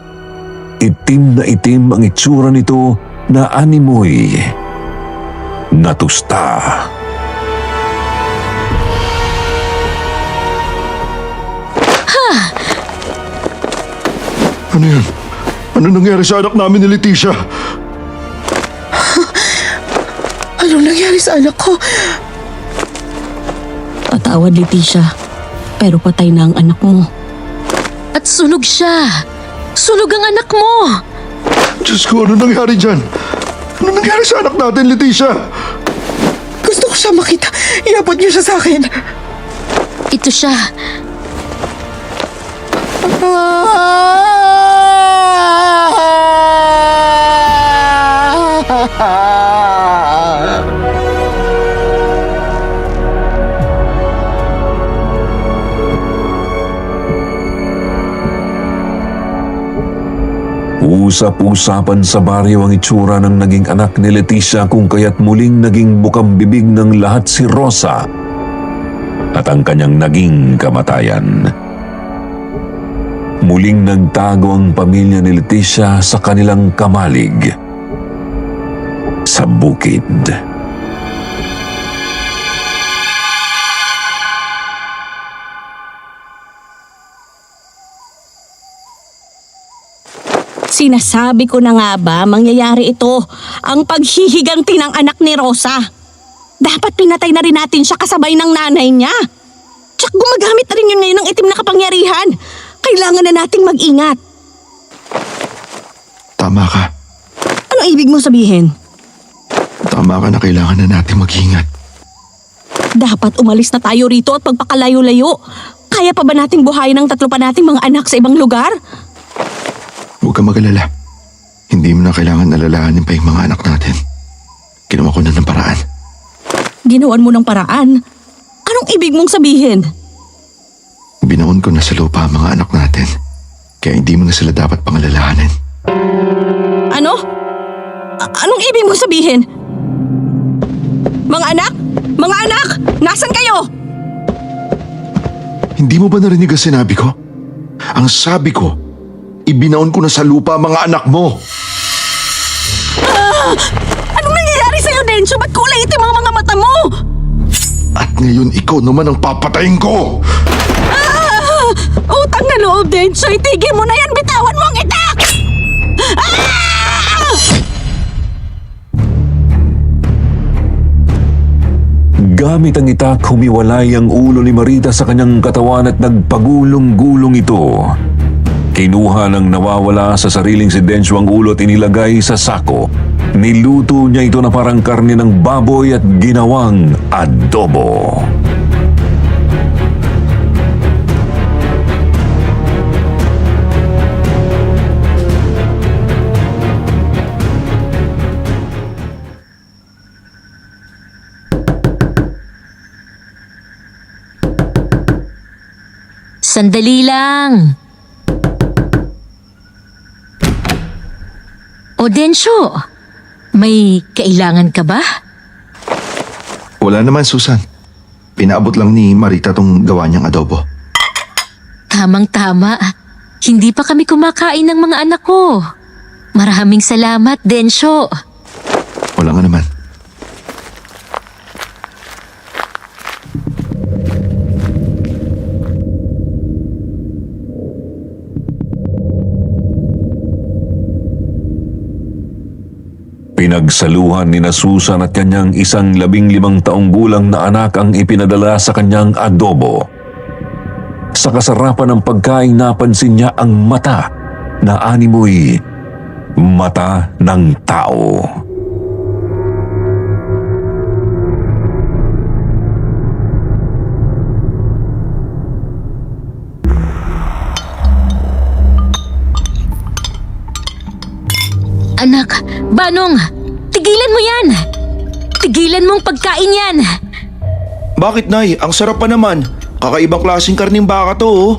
S4: Itim na itim ang itsura nito na animoy. Natusta.
S6: Ano yan? Ano nangyari sa anak namin ni Leticia?
S2: Anong nangyari sa anak ko?
S7: Patawad, Leticia. Pero patay na ang anak mo.
S5: At sunog siya. Sunog ang anak mo.
S6: Diyos ko, ano nangyari dyan? Ano nangyari sa anak natin, Leticia?
S2: Gusto ko siya makita. Iabot niyo siya sa akin.
S5: Ito siya.
S4: Usap-usapan sa baryo ang itsura ng naging anak ni Leticia kung kaya't muling naging bukang bibig ng lahat si Rosa at ang kanyang naging kamatayan. Muling nagtago ang pamilya ni Leticia sa kanilang kamalig sa bukid.
S7: Sinasabi ko na nga ba, mangyayari ito, ang paghihiganti ng anak ni Rosa. Dapat pinatay na rin natin siya kasabay ng nanay niya. Tsaka gumagamit na rin yun ngayon ng itim na kapangyarihan. Kailangan na nating mag-ingat.
S6: Tama ka.
S7: Ano ibig mo sabihin?
S6: Tama ka na kailangan na natin mag-ingat.
S7: Dapat umalis na tayo rito at magpakalayo-layo. Kaya pa ba nating buhayin ang tatlo pa nating mga anak sa ibang lugar?
S6: Huwag kang mag-alala. Hindi mo na kailangan alalahanin pa yung mga anak natin. Ginawa ko na ng paraan.
S7: Ginawan mo ng paraan? Anong ibig mong sabihin?
S6: Binaon ko na sa lupa ang mga anak natin. Kaya hindi mo na sila dapat pangalalahanin.
S7: Ano? Anong ibig mong sabihin? Mga anak? Mga anak! Nasaan kayo?
S6: Hindi mo ba narinig ang sinabi ko? Ang sabi ko, ibinaon ko na sa lupa ang mga anak mo.
S7: Anong nangyayari sa'yo, Densyo? Ba't kulay itim ang mga mata mo?
S6: At ngayon ikaw naman ang papatayin ko!
S7: Utang na loob, Densyo. Itigil mo na yan. Bitawan mo ang itak!
S4: Gamit ang itak, humiwalay ang ulo ni Marita sa kanyang katawan at nagpagulong-gulong ito. Kinuha ng nawawala sa sariling si Densyo ang ulo at inilagay sa sako. Niluto niya ito na parang karne ng baboy at ginawang adobo.
S5: Sandali lang. O Densyo, may kailangan ka ba?
S6: Wala naman, Susan. Pinaabot lang ni Marita tong gawa niyang adobo.
S5: Tamang-tama. Hindi pa kami kumakain ng mga anak ko. Maraming salamat, Densyo.
S6: Wala nga naman.
S4: Pinagsaluhan ni na Susan at kanyang 15 taong gulang na anak ang ipinadala sa kanyang adobo. Sa kasarapan ng pagkain napansin niya ang mata na animoy mata ng tao.
S5: Anak, Banong, tigilan mo yan! Tigilan mong pagkain yan!
S9: Bakit, Nay? Ang sarap pa naman. Kakaibang klaseng karning baka to, oh.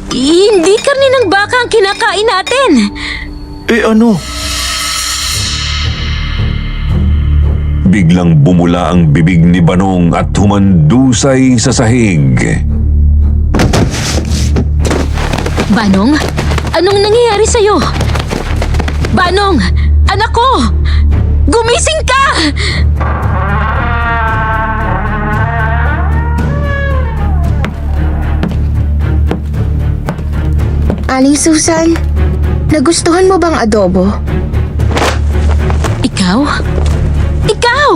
S5: Hindi karne ng baka ang kinakain natin!
S9: Eh ano?
S4: Biglang bumula ang bibig ni Banong at humandusay sa sahig.
S5: Banong, anong nangyayari sa'yo? Banong, anak ko! Gumising ka!
S2: Aling Susan, nagustuhan mo bang adobo?
S5: Ikaw? Ikaw!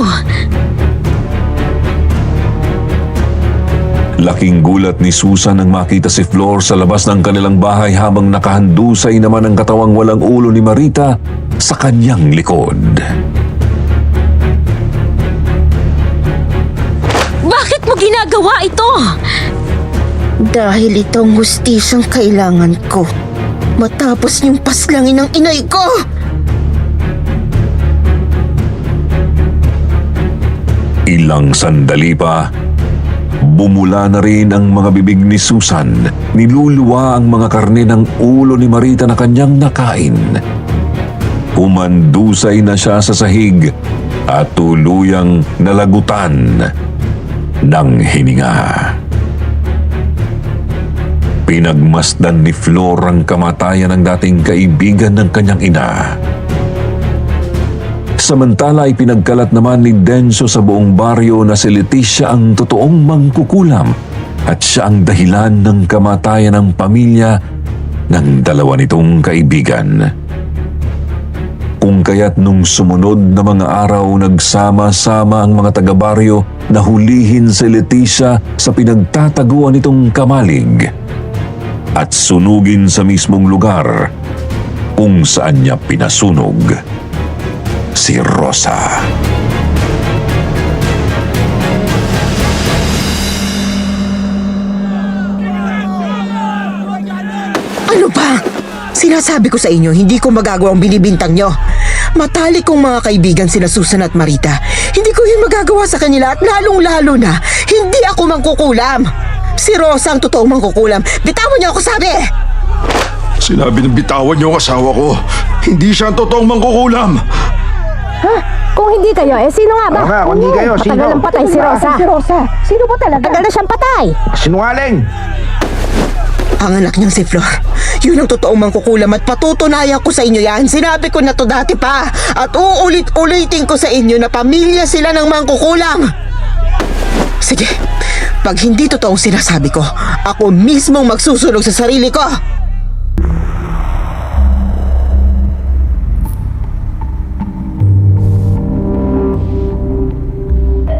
S4: Laking gulat ni Susan nang makita si Flor sa labas ng kanilang bahay habang nakahandusay naman ang katawang walang ulo ni Marita sa kanyang likod.
S5: Bakit mo ginagawa ito?
S2: Dahil itong hustisyang kailangan ko. Matapos niyong paslangin ang inay ko!
S4: Ilang sandali pa, bumula na rin ang mga bibig ni Susan. Niluluwa ang mga karne ng ulo ni Marita na kanyang nakain. Humandusay na siya sa sahig at tuluyang nalagutan ng hininga. Pinagmasdan ni Flor ang kamatayan ng dating kaibigan ng kanyang ina. Samantala ay pinagkalat naman ni Densyo sa buong baryo na si Leticia ang totoong mangkukulam at siya ang dahilan ng kamatayan ng pamilya ng dalawa nitong kaibigan. Kung kaya't nung sumunod na mga araw nagsama-sama ang mga taga-baryo na hulihin si Leticia sa pinagtataguan nitong kamalig at sunugin sa mismong lugar kung saan niya pinasunog si Rosa.
S2: Ano ba? Sinasabi ko sa inyo, hindi ko magagawa ang binibintang nyo. Matalik kong mga kaibigan sila Susan at Marita. Hindi ko yun magagawa sa kanila at lalong-lalo na, hindi ako mangkukulam. Si Rosa ang totoong mangkukulam. Bitawan niyo ako, sabi!
S6: Sinabi ng bitawan niyo ang asawa ko. Hindi siya ang totoong mangkukulam.
S10: Kung hindi kayo, sino nga ba?
S8: Oo nga, kung hindi kayo, sino?
S10: Matagal ang patay si Rosa. Sino ba talaga? Matagal na siyang patay.
S8: Sinungaling!
S2: Ang anak niyang si Flor, yun ang totoong mangkukulam at patutunayan ko sa inyo yan. Sinabi ko na to dati pa at uulit-ulitin ko sa inyo na pamilya sila ng mangkukulam. Sige, pag hindi totoong sinasabi ko, ako mismong magsusunog sa sarili ko.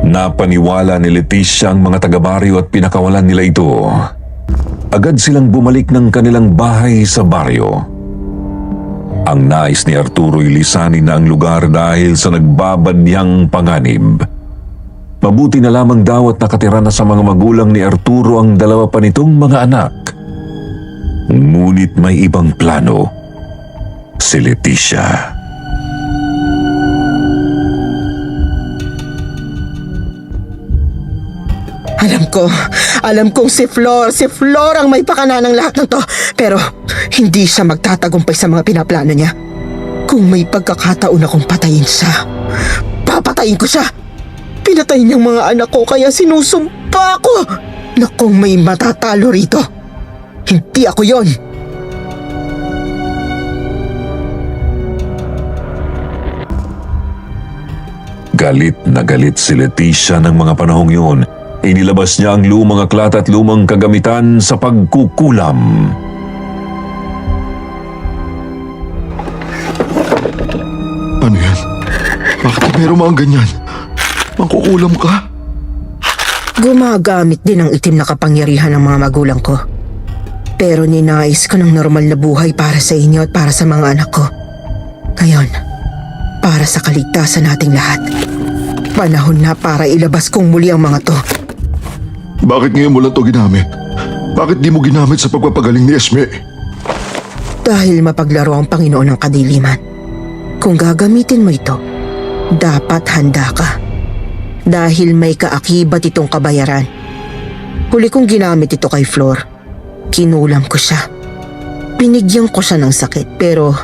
S4: Napaniwala ni Leticia ang mga taga-baryo at pinakawalan nila ito. Agad silang bumalik ng kanilang bahay sa baryo. Ang nais ni Arturo'y lisanin na ang lugar dahil sa nagbabadyang panganib. Mabuti na lamang daw at nakatira na sa mga magulang ni Arturo ang dalawa pa nitong mga anak. Ngunit may ibang plano si Leticia.
S2: Alam kong si Flor ang may pakana ng lahat ng to. Pero hindi siya magtatagumpay sa mga pinaplano niya. Kung may pagkakataon akong patayin siya, papatayin ko siya. Pinatay niyang mga anak ko kaya sinusumpa ko na kung may matatalo rito, hindi ako yon.
S4: Galit na galit si Leticia ng mga panahong yun. Inilabas niya ang lumang aklat at lumang kagamitan sa pagkukulam.
S6: Ano yan? Bakit meron mga ganyan? Mangkukulam ka?
S2: Gumagamit din ng itim na kapangyarihan ng mga magulang ko. Pero ninais ko ng normal na buhay para sa inyo at para sa mga anak ko. Ngayon, para sa kaligtasan nating lahat, panahon na para ilabas kong muli ang mga to.
S6: Bakit ngayon mo lang ito ginamit? Bakit di mo ginamit sa pagpapagaling ni Esme?
S2: Dahil mapaglaro ang Panginoon ng kadiliman. Kung gagamitin mo ito, dapat handa ka. Dahil may kaakibat itong kabayaran. Huli kong ginamit ito kay Flor. Kinulam ko siya. Binigyan ko siya ng sakit pero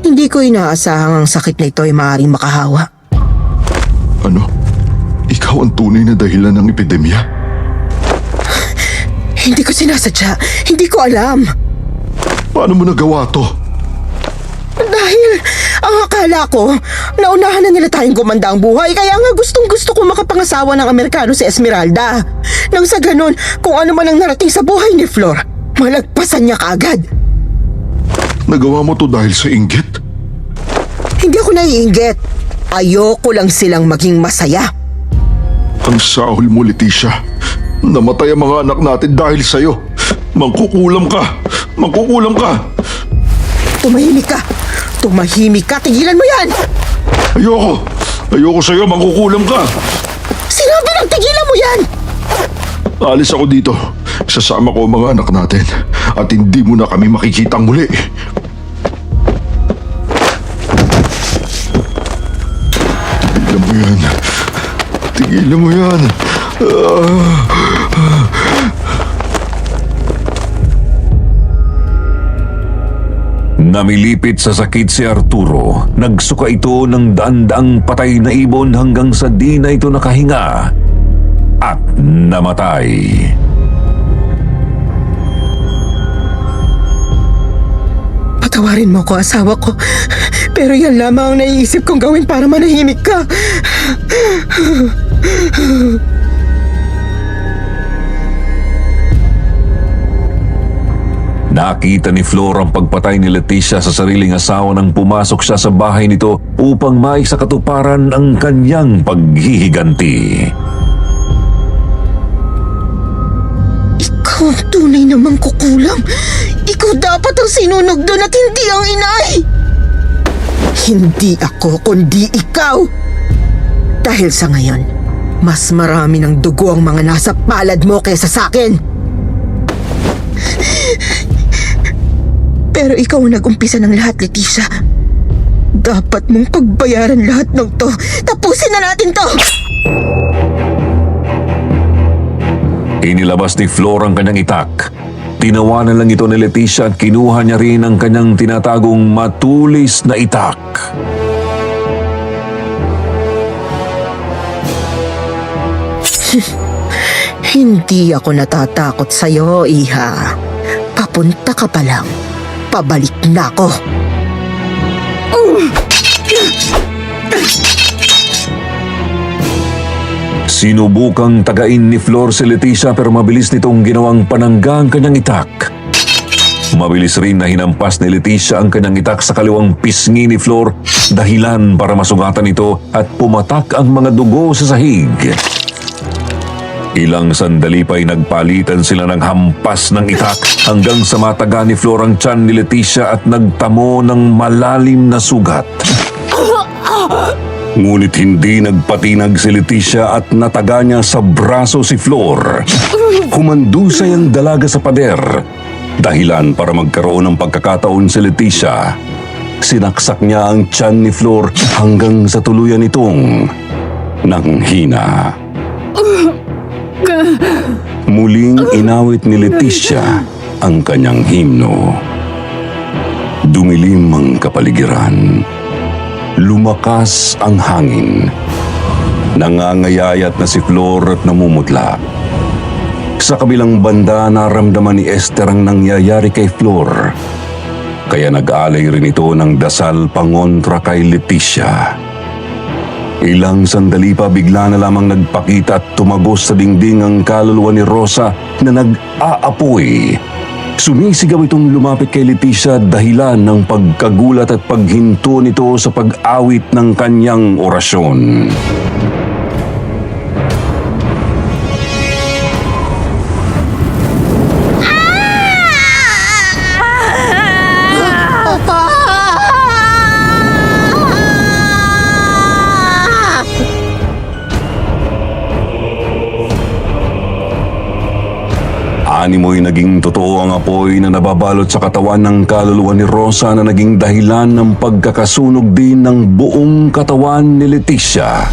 S2: hindi ko inaasahang ang sakit na ito ay maaaring makahawa.
S6: Ano? Ikaw ang tunay na dahilan ng epidemya?
S2: Hindi ko sinasadya. Hindi ko alam.
S6: Paano mo nagawa to?
S2: Dahil ang akala ko, naunahan na nila tayong gumanda ang buhay kaya nga gustong-gusto ko makapangasawa ng Amerikano si Esmeralda. Nang sa ganon, kung ano man ang narating sa buhay ni Flor, malagpasan niya kaagad.
S6: Nagawa mo to dahil sa inggit?
S2: Hindi ako naiinggit. Ayoko lang silang maging masaya.
S6: Ang sahol mo, Leticia. Namatay ang mga anak natin dahil sa'yo. Mangkukulam ka! Mangkukulam ka!
S2: Tumahimik ka! Tumahimik ka! Tigilan mo yan!
S6: Ayoko! Ayoko sa'yo! Mangkukulam ka!
S2: Sinabi lang tigilan mo yan!
S6: Alis ako dito. Sasama ko ang mga anak natin. At hindi mo na kami makikitang muli. Tigilan mo yan. Tigilan mo yan.
S4: Namilipit sa sakit si Arturo. Nagsuka ito ng daan-daang patay na ibon hanggang sa di na ito nakahinga at namatay.
S2: Patawarin mo ko, asawa ko. Pero yan lamang ang naiisip kong gawin para manahimik ka.
S4: Nakita ni Flor ang pagpatay ni Leticia sa sariling asawa nang pumasok siya sa bahay nito upang maisakatuparan ang kanyang paghihiganti.
S2: Ikaw ang tunay namang kukulam. Ikaw dapat ang sinunog doon at hindi ang inay. Hindi ako, kundi ikaw. Dahil sa ngayon, mas marami ng dugo ang mga nasa palad mo kaysa sa akin. Pero ikaw ang nag-umpisa ng lahat, Leticia. Dapat mong pagbayaran lahat ng to. Tapusin na natin to!
S4: Inilabas ni Flor ang kanyang itak. Tinawanan lang ito ni Leticia at kinuha niya rin ang kanyang tinatagong matulis na itak.
S2: Hindi ako natatakot sa'yo, Iha. Papunta ka pa lang. Pabalik na ako.
S4: Sinubukang tagain ni Flor si Leticia pero mabilis nitong ginawang panangga ang kanyang itak. Mabilis rin na hinampas ni Leticia ang kanyang itak sa kaliwang pisngi ni Flor, dahilan para masugatan ito at pumatak ang mga dugo sa sahig. Ilang sandali pa'y nagpalitan sila ng hampas ng itak hanggang sa mataga ni Flor ang tiyan ni Leticia at nagtamo ng malalim na sugat. Ngunit hindi nagpatinag si Leticia at nataga niya sa braso si Flor. Humandusay ang dalaga sa pader. Dahilan para magkaroon ng pagkakataon si Leticia. Sinaksak niya ang tiyan ni Flor hanggang sa tuluyan itong nanghina. Muling inawit ni Leticia ang kanyang himno. Dumilim ang kapaligiran. Lumakas ang hangin. Nangangayayat na si Flor at namumutla. Sa kabilang banda, naramdaman ni Esther ang nangyayari kay Flor. Kaya nag-alay rin ito ng dasal pangontra kay Leticia. Ilang sandali pa bigla na lamang nagpakita at tumagos sa dingding ang kaluluwa ni Rosa na nag-aapoy. Sumisigaw itong lumapit kay Leticia dahilan ng pagkagulat at paghinto nito sa pag-awit ng kanyang orasyon. Animo'y naging totoo ang apoy na nababalot sa katawan ng kaluluwa ni Rosa na naging dahilan ng pagkakasunog din ng buong katawan ni Leticia.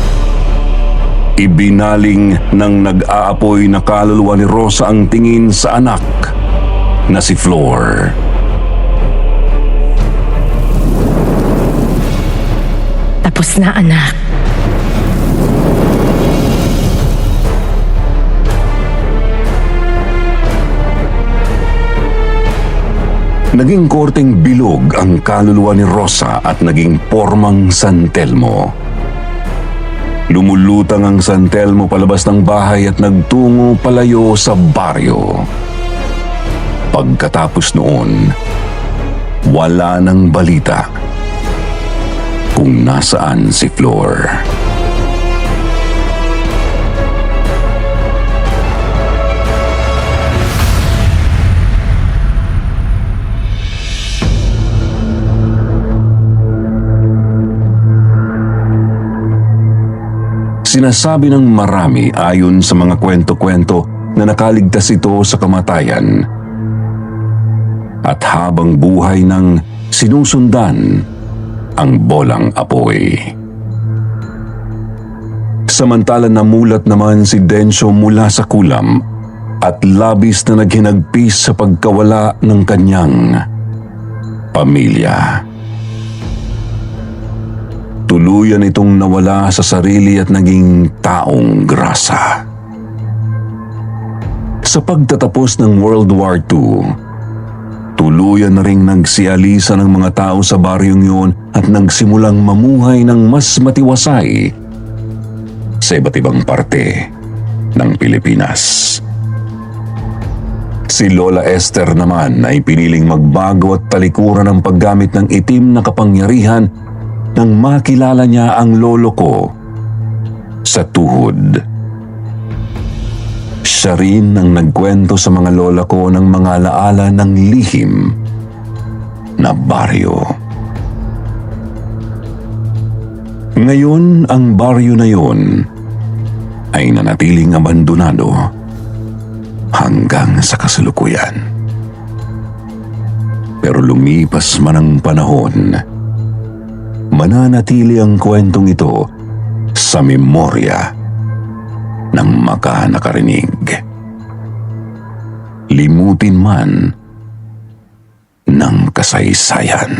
S4: Ibinaling ng nag-aapoy na kaluluwa ni Rosa ang tingin sa anak na si Flor.
S1: Tapos na, anak.
S4: Naging korteng bilog ang kaluluwa ni Rosa at naging pormang San Telmo. Lumulutang ang San Telmo palabas ng bahay at nagtungo palayo sa baryo. Pagkatapos noon, wala nang balita kung nasaan si Flor. Sinasabi ng marami ayon sa mga kwento-kwento na nakaligtas ito sa kamatayan. At habang buhay nang sinusundan ang bolang apoy. Samantala namulat naman si Dencio mula sa kulam at labis na naghinagpis sa pagkawala ng kanyang pamilya. Tuluyan itong nawala sa sarili at naging taong grasa. Sa pagtatapos ng World War II, tuluyan na ring nagsialisa ng mga tao sa baryong yun at nagsimulang mamuhay ng mas matiwasay sa iba't ibang parte ng Pilipinas. Si Lola Esther naman ay piniling magbago at talikuran ang paggamit ng itim na kapangyarihan nang makilala niya ang lolo ko sa tuhod. Siya rin ang nagkwento sa mga lola ko ng mga alaala ng lihim na baryo. Ngayon, ang baryo na yun ay nanatiling abandonado hanggang sa kasalukuyan. Pero lumipas man ang panahon, mananatili ang kwentong ito sa memorya ng makanakarinig. Limutin man ng kasaysayan.